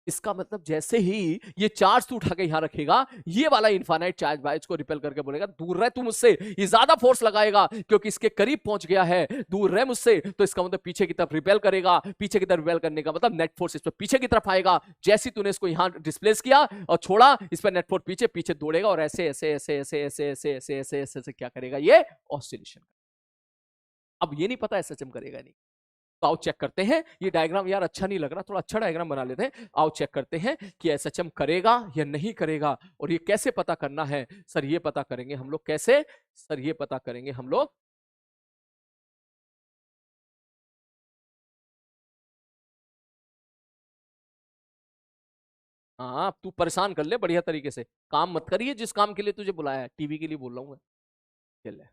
इसका मतलब जैसे ही ये चार्ज तू उठा के यहां रखेगा, ये वाला इनफाइनाइट चार्ज भाई इसको रिपेल करके बोलेगा दूर रह तू मुझसे, ये ज्यादा फोर्स लगाएगा क्योंकि इसके करीब पहुंच गया है, दूर रह मुझसे, तो इसका मतलब पीछे की तरफ रिपेल करेगा, पीछे की तरफ रिपेल करने का मतलब नेट फोर्स इस पर पीछे की तरफ आएगा। जैसे तूने इसको यहां डिस्प्लेस किया और छोड़ा, इस पर नेट फोर्स पीछे पीछे दौड़ेगा और ऐसे ऐसे ऐसे ऐसे ऐसे ऐसे ऐसे ऐसे ऐसे क्या करेगा? ये ऑसिलेशन। अब ये नहीं पता एसएचएम करेगा नहीं, तो आओ चेक करते हैं। ये डायग्राम यार अच्छा नहीं लग रहा, थोड़ा अच्छा डायग्राम बना लेते हैं। आओ चेक करते हैं कि एसएचएम करेगा या नहीं करेगा, और ये कैसे पता करना है? सर ये पता करेंगे हम लोग कैसे? सर ये पता करेंगे हम लोग, हाँ तू परेशान कर ले बढ़िया तरीके से, काम मत करिए जिस काम के लिए तुझे बुलाया है, टीवी के लिए बोल रहा हूँ मैं। चल,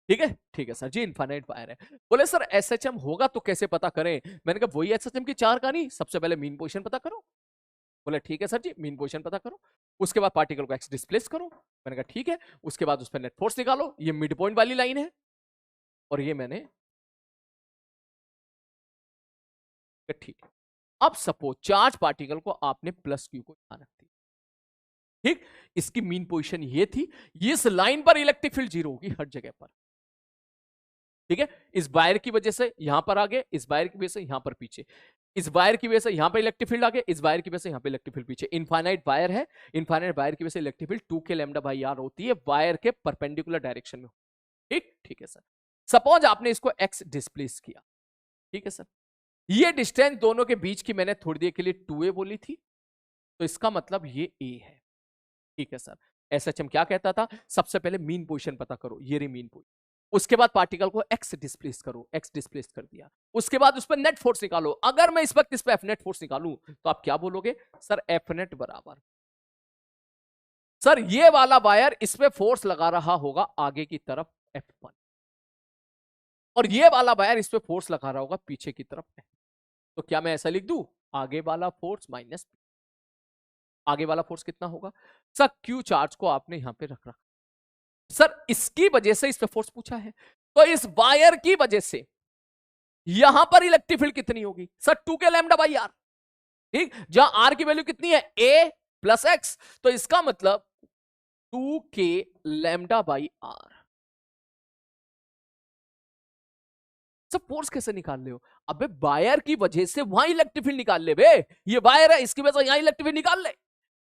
ठीक है, ठीक है सर जी, इनफाइनाइट वायर है। बोले सर एसएचएम होगा तो कैसे पता करें? मैंने कहा वही एसएचएम की चार कहानी, सबसे पहले मीन पोजीशन पता करो। बोले ठीक है सर जी, मीन पोजीशन पता करो, उसके बाद पार्टिकल को एक्स डिस्प्लेस करो। मैंने कहा ठीक है, उसके बाद उस पर नेट फोर्स निकालो, ये मिड पॉइंट वाली लाइन है, और ये मैंने ठीक है। अब सपोज चार्ज पार्टिकल को आपने प्लस क्यू को यहां रख दिया, ठीक, इसकी मीन पोजीशन ये थी, इस लाइन पर इलेक्ट्रिक फील्ड जीरो होगी हर जगह पर, ठीक है, इस वायर की वजह से यहां पर आगे, इस वायर की वजह से यहां पर पीछे, इस वायर की वजह से यहां पर इलेक्ट्रिक फील्ड आगे, इस वायर की वजह से यहां पर इलेक्ट्रिक फील्ड पीछे। इनफाइनाइट वायर है, इनफाइनाइट वायर की वजह से electric field 2k lambda by r होती है वायर के परपेंडिकुलर डायरेक्शन में। ठीक, ठीक है सर। सपोज आपने इसको एक्स डिस्प्लेस किया, ठीक है सर, ये डिस्टेंस दोनों के बीच की मैंने थोड़ी देर के लिए 2a बोली थी, तो इसका मतलब ये a है। ठीक है सर, एसएचएम क्या कहता था? सबसे पहले मीन पोजीशन पता करो, ये रही मीन पोजीशन, उसके बाद पार्टिकल को एक्स डिस्प्लेस करो, एक्स डिस्प्लेस कर दिया, उसके बाद उस पर नेट फोर्स निकालो। अगर मैं इस वक्त इस पर एफ नेट फोर्स निकालूं तो आप क्या बोलोगे? सर एफ नेट बराबर, सर ये वाला वायर इस पे फोर्स लगा रहा होगा आगे की तरफ F1, और ये वाला वायर इस पे फोर्स लगा रहा होगा पीछे की तरफ F। तो क्या मैं ऐसा लिख दूं? आगे वाला फोर्स माइनस, आगे वाला फोर्स कितना होगा? सर क्यू चार्ज को आपने यहां पे रख रखा, सर इसकी वजह से इस पे फोर्स पूछा है, तो इस वायर की वजह से यहां पर इलेक्ट्रिक फील्ड कितनी होगी? Sir 2k lambda by are, ठीक, जहां आर की वैल्यू कितनी है? a प्लस एक्स, तो इसका मतलब 2k लैम्डा बाई आर। सब फोर्स कैसे निकाल ले हो? अबे वायर की वजह से वहां इलेक्ट्रिक फील्ड निकाल ले बे, ये वायर है इसकी वजह से यहां इलेक्ट्रिक फील्ड निकाल ले।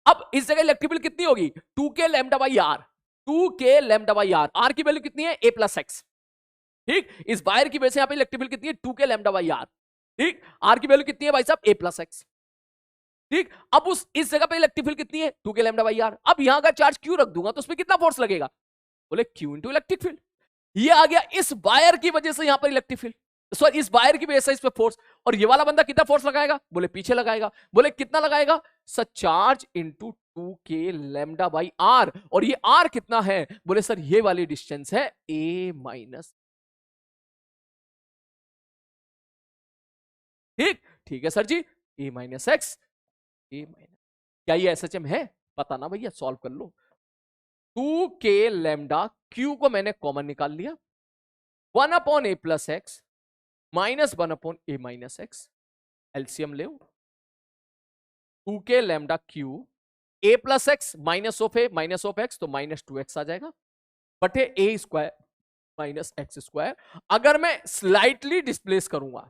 अब इस जगह इलेक्ट्रिक फील्ड कितनी होगी? 2k lambda by r, 2k lambda by r, r की वैल्यू कितनी है? a प्लस एक्स, ठीक, इस बायर की वजह से यहाँ पे इलेक्ट्रिक फील्ड कितनी है 2k लैम्डा बाई आर। ठीक, आर की वैल्यू कितनी है भाई साहब a प्लस एक्स। ठीक, अब इस जगह पे इलेक्ट्रिक फील्ड कितनी है 2k लैम्डा बाई आर। अब यहां का चार्ज क्यू रख दूंगा तो उसमें कितना फोर्स लगेगा, बोले क्यू इंटू इलेक्ट्रिक फील्ड। ये आ गया इस वायर की वजह से यहां पर इलेक्ट्रिक फील्ड, सॉरी इस वायर की वजह से इस पे फोर्स। और ये वाला बंदा कितना फोर्स लगाएगा, बोले पीछे लगाएगा। बोले कितना लगाएगा, sir charge into 2k lambda by r. और ये आर कितना है, बोले सर ये वाली डिस्टेंस है a माइनस। ठीक, ठीक है sir ji, a minus x, a minus, क्या ये SHM है, पता ना भैया, सॉल्व कर लो। 2k लैम्डा, क्यू को मैंने कॉमन निकाल लिया, 1 upon a plus x minus 1 upon a minus x, LCM ले 2k lambda Q, a plus x minus of x तो माइनस 2x आ जाएगा, बटे a square minus x square. अगर मैं स्लाइटली डिस्प्लेस करूंगा,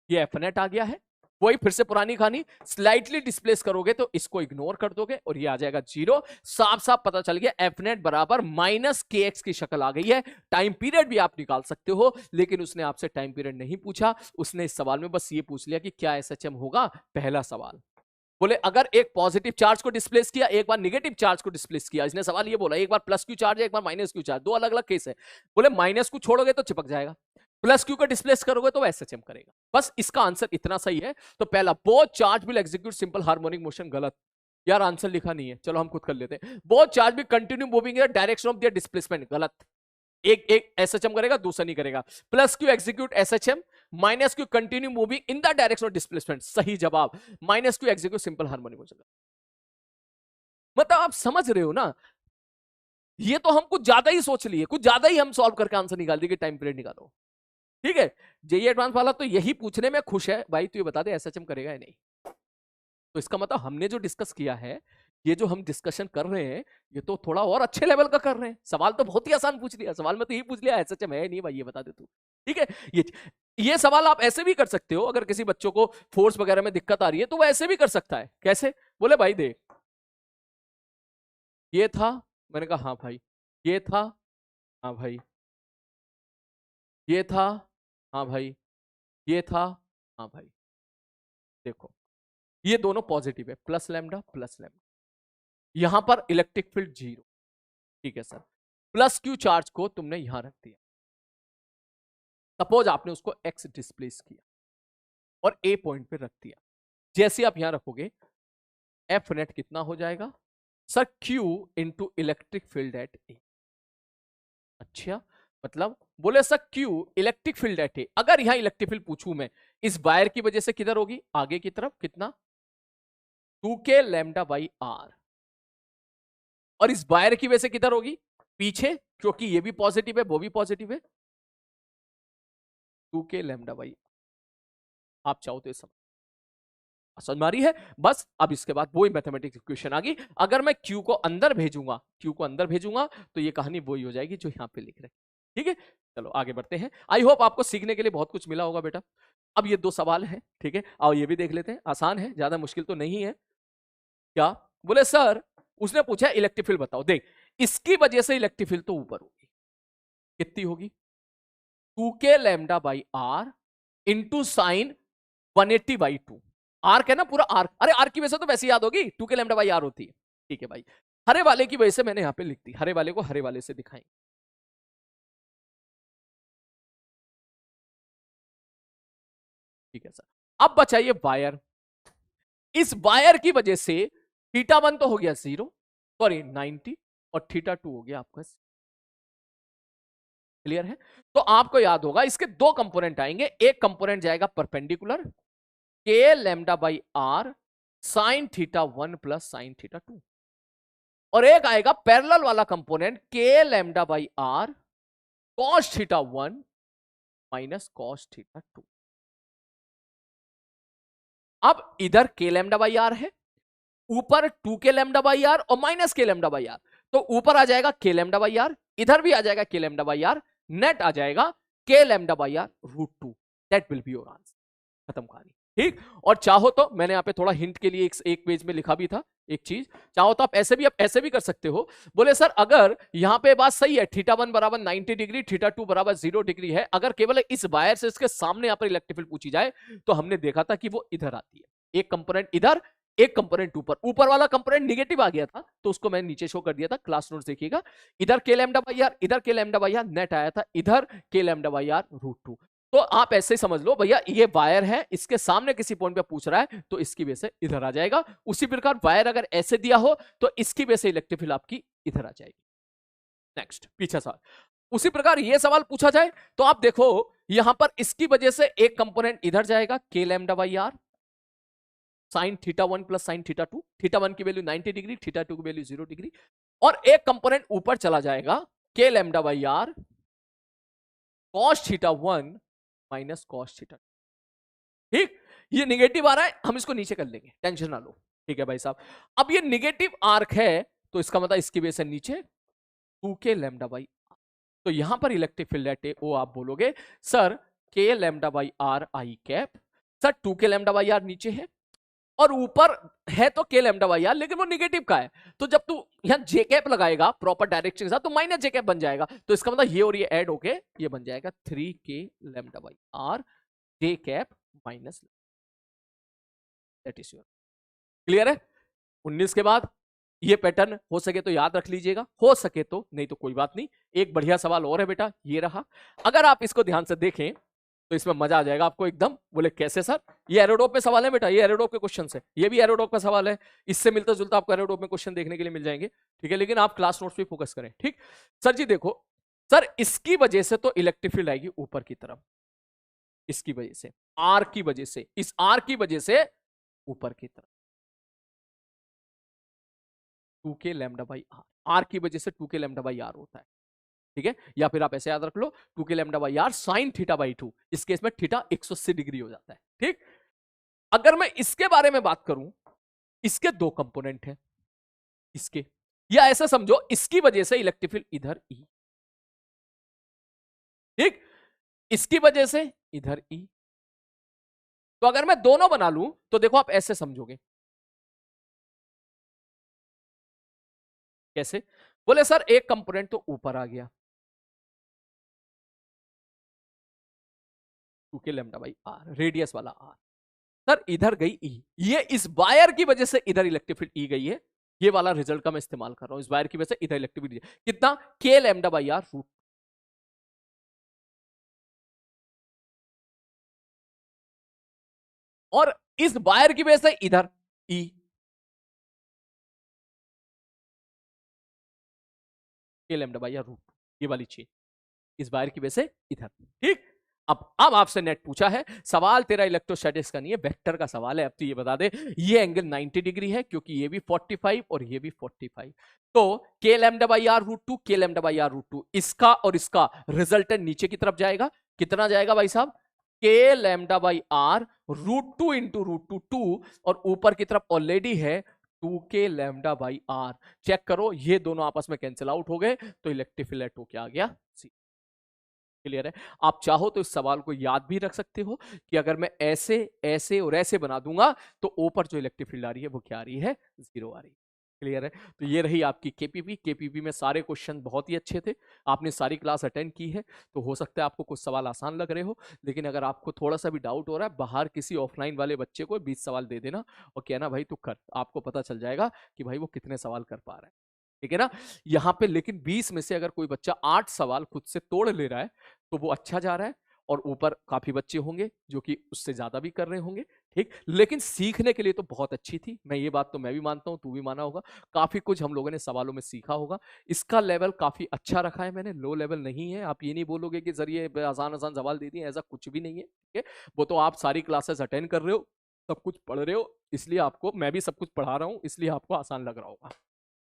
ये एफ नेट आ गया है, वही फिर से पुरानी कहानी, स्लाइटली डिस्प्लेस करोगे तो इसको इग्नोर कर दोगे और ये आ जाएगा 0। साफ साफ पता चल गया एफ नेट बराबर माइनस के एक्स की शक्ल आ गई है। टाइम पीरियड भी आप निकाल सकते हो, लेकिन उसने आपसे टाइम पीरियड नहीं पूछा, उसने इस सवाल में बस ये पूछ लिया कि क्या SHM होगा, पहला सवाल। बोले अगर एक पॉजिटिव चार्ज को डिस्प्लेस किया, एक बार नेगेटिव चार्ज को डिस्प्लेस किया, इसने सवाल ये बोला एक बार प्लस क्यू चार्ज है, एक बार माइनस क्यू चार्ज, दो अलग अलग केस है। बोले माइनस को छोड़ोगे तो चिपक जाएगा, प्लस क्यू को डिस्प्लेस करोगे तो SHM करेगा। बस इसका आंसर इतना सही है। तो पहला, both charge will execute simple harmonic motion, गलत यार, आंसर लिखा नहीं है, चलो हम खुद कर लेते हैं। Both charge will continue moving in the direction of their displacement, गलत, एक SHM करेगा दूसरा नहीं करेगा। Plus Q execute SHM, minus Q continue moving in the direction of displacement, सही जवाब, minus Q execute simple harmonic motion. मतलब आप समझ रहे हो ना, ये तो हम कुछ ज्यादा ही सोच लिए, कुछ ज्यादा ही हम सॉल्व करके आंसर निकाल दिए कि टाइम पीरियड निकालो। ठीक है, जेईई एडवांस वाला तो यही पूछने में खुश है, भाई तू ये बता दे SHM करेगा या नहीं। तो इसका मतलब हमने जो डिस्कस किया है, ये जो हम डिस्कशन कर रहे हैं, ये तो थोड़ा और अच्छे लेवल का कर रहे हैं। सवाल तो बहुत ही आसान पूछ लिया, सवाल में तो यही पूछ लिया SHM है नहीं, भाई ये बता दे तू। ठीक है, ये सवाल आप ऐसे भी कर सकते हो, अगर किसी बच्चों को फोर्स वगैरह में दिक्कत आ रही है तो वो ऐसे भी कर सकता है। कैसे, बोले भाई देख ये था, मैंने कहा हाँ भाई, ये था, हाँ भाई, ये था, हाँ भाई, ये था, हाँ भाई, देखो ये दोनों पॉजिटिव है, प्लस लैम्डा प्लस लैम्डा, यहां पर इलेक्ट्रिक फील्ड 0। ठीक है सर, प्लस क्यू चार्ज को तुमने यहां रख दिया, सपोज आपने उसको एक्स डिस्प्लेस किया और ए पॉइंट पे रख दिया, जैसे आप यहां रखोगे एफ नेट कितना हो जाएगा, sir q into electric field at A. अच्छा, मतलब बोले sir q electric field at A, अगर यहां इलेक्ट्रिक फील्ड पूछूं मैं, इस वायर की वजह से किधर होगी, आगे की तरफ, कितना 2k लैम्डा बाई आर, और इस वायर की वजह से किधर होगी, पीछे, क्योंकि ये भी पॉजिटिव है वो भी पॉजिटिव है, 2k लैम्डा बाई, आप चाहो तो समझ मारी है। बस अब इसके बाद वही मैथमेटिक्स इक्वेशन आ गई, अगर मैं Q को अंदर भेजूंगा, Q को अंदर भेजूंगा तो ये कहानी वही हो जाएगी जो यहां पे लिख रहे हैं। ठीक है, चलो आगे बढ़ते हैं। आई होप आपको सीखने के लिए बहुत कुछ मिला होगा बेटा। अब ये दो सवाल है, ठीक है, आओ ये भी देख लेते हैं, आसान है, ज्यादा मुश्किल तो नहीं है। क्या, बोले सर उसने पूछा इलेक्ट्रिक फील्ड बताओ, देख इसकी वजह से इलेक्ट्रिक फील्ड तो ऊपर होगी, कितनी होगी 2k lambda by r into sine 180 by 2, arc है ना पूरा आर्क, अरे आर्क की वजह से तो वैसे याद होगी 2k लैम्डा बाई आर होती है। ठीक है भाई, हरे वाले की वजह से मैंने यहां पे लिख दी, हरे वाले को हरे वाले से दिखाएंगे। ठीक है सर, अब बचाइए वायर, इस वायर की वजह से θ1 तो हो गया 0, सॉरी 90, और θ2 हो गया आपका, क्लियर है। तो आपको याद होगा इसके दो कंपोनेंट आएंगे, एक कंपोनेंट जाएगा perpendicular k lambda by r sine θ1 plus sine θ2, और एक आएगा पैरेलल वाला component k lambda by r cos θ1 minus cos θ2। अब इधर k लैम्डा बाई आर है, ऊपर 2k लैम्डा बाई आर और minus k lambda by r, तो ऊपर आ जाएगा k लैम्डा बाई आर, इधर भी आ जाएगा k lambda by r, net आ जाएगा k lambda by r root 2, that will be your answer, खत्म कहानी। ठीक। और चाहो तो मैंने यहाँ पे थोड़ा हिंट के लिए एक पेज में लिखा भी था एक चीज, चाहो तो आप ऐसे भी कर सकते हो। बोले सर अगर यहाँ पे बात सही है, θ1 बराबर 90 डिग्री, θ2 बराबर 0 डिग्री है, अगर केवल इस वायर से इसके सामने यहाँ पर इलेक्ट्रिक फील्ड पूछी जाए तो हमने देखा था कि वो इधर आती है, एक कंपोनेंट इधर, एक कंपोनेंट ऊपर, ऊपर वाला कंपोनेंट निगेटिव आ गया था तो उसको मैंने नीचे शो कर दिया था, क्लास नोट्स देखिएगा। इधर के लैम्डा बाई आर, इधर के लैम्डा बाई आर, नेट आया था इधर के लैम्डा बाई आर √2। तो आप ऐसे ही समझ लो भैया ये वायर है, इसके सामने किसी पॉइंट पे पूछ रहा है तो इसकी वजह से इधर आ जाएगा। उसी प्रकार वायर अगर ऐसे दिया हो तो इसकी वजह से इलेक्ट्रिक फील्ड आपकी इधर आ जाएगी। नेक्स्ट पीछे सवाल, उसी प्रकार ये सवाल पूछा जाए तो आप देखो यहां पर इसकी वजह से एक कंपोनेंट इधर जाएगा k lambda by r sine θ1 plus sine θ2, θ1 की वैल्यू 90 डिग्री, θ2 की वैल्यू 0 डिग्री, और एक कंपोनेंट ऊपर चला जाएगा k lambda by r cos θ1 minus cos θ2। ठीक, ये निगेटिव आ रहा है, हम इसको नीचे कर लेंगे, टेंशन ना लो। ठीक है भाई साहब, अब ये निगेटिव आर्क है तो इसका मतलब इसकी वजह से नीचे 2k लैम्डा बाई, तो यहां पर इलेक्ट्रिक फील्ड है वो आप बोलोगे sir k lambda by r i cap, sir 2k lambda by r नीचे है और ऊपर है तो के लैम्डा बाई आर, लेकिन वो निगेटिव का है, तो जब तू यहां जे कैप लगाएगा प्रॉपर डायरेक्शन के साथ तो माइनस जे कैप बन जाएगा, तो इसका मतलब ये और ये ऐड होके ये बन जाएगा 3k lambda by R J cap minus, that is your. Clear है? 19 के बाद ये पैटर्न हो सके तो याद रख लीजिएगा, हो सके तो, नहीं तो कोई बात नहीं। एक बढ़िया सवाल और है बेटा, ये रहा, अगर आप इसको ध्यान से देखें तो इसमें मजा आ जाएगा आपको एकदम। बोले कैसे सर? ये एरोडोप पे सवाल है बेटा, ये एरोडोप के क्वेश्चन है, ये भी एरोडोप का सवाल है, इससे मिलता जुलता आपको एरोडोप में क्वेश्चन देखने के लिए मिल जाएंगे। ठीक है, लेकिन आप क्लास नोट्स पे फोकस करें। ठीक सर जी, देखो सर इसकी वजह से तो इलेक्ट्रिक फील्ड आएगी ऊपर की तरफ, इसकी वजह से, आर की वजह से, इस आर की वजह से ऊपर की तरफ 2k lambda by r, r की वजह से 2k लैम्डा बाई आर होता है। ठीक है, या फिर आप ऐसे याद रख लो 2k lambda by r sine theta by 2, इस केस में थीटा 180 डिग्री हो जाता है। ठीक, अगर मैं इसके बारे में बात करूं, इसके दो कंपोनेंट हैं, इसके, या ऐसा समझो इसकी वजह से इलेक्ट्रिक फील्ड इधर ई, ठीक, इसकी वजह से इधर ई, तो अगर मैं दोनों बना लूं तो देखो आप ऐसे समझोगे, कैसे? बोले सर एक कंपोनेंट तो ऊपर आ गया 2k lambda by r, radius वाला आर, सर इधर गई ई, ये इस वायर की वजह से इधर इलेक्ट्रिक फील्ड ई गई है, ये वाला रिजल्ट का मैं इस्तेमाल कर रहा हूं, इस वायर की वजह से इधर इलेक्ट्रिक फील्ड कितना, k lambda by r root, और इस वायर की वजह से इधर E, k lambda by r root, ये वाली चीज इस वायर की वजह से इधर। ठीक, अब आपसे नेट पूछा है सवाल, तेरा इलेक्ट्रोस्टैटिक्स का नहीं है, वेक्टर का सवाल है। अब तो ये बता दे ये एंगल 90 डिग्री है क्योंकि ये भी 45 और ये भी 45, तो के lambda by r root 2, k lambda by r root 2, इसका और इसका रिजल्टेंट नीचे की तरफ जाएगा, कितना जाएगा भाई साहब, k lambda by r root 2 into root 2 2, और ऊपर की तरफ ऑलरेडी है 2k lambda by are, check करो ये दोनों आपस में कैंसिल आउट हो गए तो इलेक्ट्रिक फील्ड होके आ गया। क्लियर है? आप चाहो तो इस सवाल को याद भी रख सकते हो कि अगर मैं ऐसे ऐसे और ऐसे बना दूंगा तो ऊपर जो इलेक्ट्रिक फील्ड आ रही है वो क्या आ रही है, 0 आ रही है। क्लियर है? तो ये रही आपकी केपीपी। केपीपी में सारे क्वेश्चन बहुत ही अच्छे थे, आपने सारी क्लास अटेंड की है, तो हो सकता है आपको कुछ सवाल आसान लग रहे हो, लेकिन अगर आपको थोड़ा सा भी डाउट हो रहा है, बाहर किसी ऑफलाइन वाले बच्चे को 20 सवाल दे देना और कहना भाई तू कर, आपको पता चल जाएगा कि भाई वो कितने सवाल कर पा रहा है। ठीक है ना? यहाँ पे लेकिन 20 में से अगर कोई बच्चा 8 सवाल खुद से तोड़ ले रहा है तो वो अच्छा जा रहा है, और ऊपर काफी बच्चे होंगे जो कि उससे ज्यादा भी कर रहे होंगे। ठीक, लेकिन सीखने के लिए तो बहुत अच्छी थी, मैं ये बात तो मैं भी मानता हूं, तू भी माना होगा, काफी कुछ हम लोगों ने सवालों में सीखा होगा। इसका लेवल काफी अच्छा रखा है मैंने, लो लेवल नहीं है। आप ये नहीं बोलोगे कि जरिए आसान आसान सवाल दे दिए, ऐसा कुछ भी नहीं है। ठीक है, वो तो आप सारी क्लासेस अटेंड कर रहे हो, सब कुछ पढ़ रहे हो, इसलिए आपको, मैं भी सब कुछ पढ़ा रहा हूं इसलिए आपको आसान लग रहा होगा।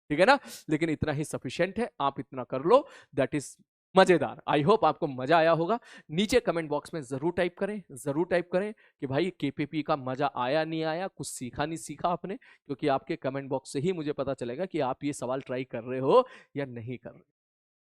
ठीक है ना? लेकिन इतना ही सफिशिएंट है, आप इतना कर लो, दैट इज मजेदार। आई होप आपको मजा आया होगा। नीचे कमेंट बॉक्स में जरूर टाइप करें, जरूर टाइप करें कि भाई केपीपी का मजा आया नहीं आया, कुछ सीखा नहीं सीखा आपने, क्योंकि आपके कमेंट बॉक्स से ही मुझे पता चलेगा कि आप ये सवाल ट्राई कर रहे हो या नहीं कर रहे।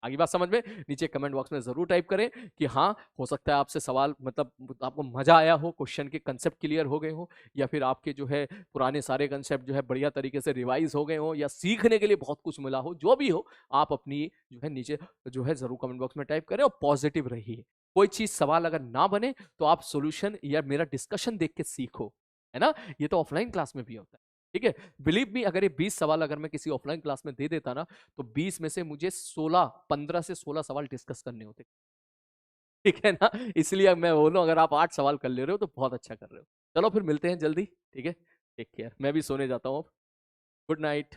आगे बात समझ में? नीचे कमेंट बॉक्स में जरूर टाइप करें कि हाँ, हो सकता है आपसे सवाल मतलब आपको मजा आया हो, क्वेश्चन के कंसेप्ट क्लियर हो गए हो, या फिर आपके जो है पुराने सारे कंसेप्ट जो है बढ़िया तरीके से रिवाइज हो गए हो, या सीखने के लिए बहुत कुछ मिला हो, जो भी हो आप अपनी जो है नीचे जो है जरूर कमेंट बॉक्स में टाइप करें और पॉजिटिव रहिए। कोई चीज सवाल अगर ना बने तो आप सोल्यूशन या मेरा डिस्कशन देख के सीखो, है ना? ये तो ऑफलाइन क्लास में भी होता है, ठीक है? बिलीव मी, अगर ये 20 सवाल अगर मैं किसी ऑफलाइन क्लास में दे देता ना, तो 20 में से मुझे 16 15 से 16 सवाल डिस्कस करने होते, ठीक है ना? इसलिए मैं बोलूं अगर आप 8 सवाल कर ले रहे हो तो बहुत अच्छा कर रहे हो। चलो फिर मिलते हैं जल्दी, ठीक है? टेक केयर, मैं भी सोने जाता हूँ अब। Good night.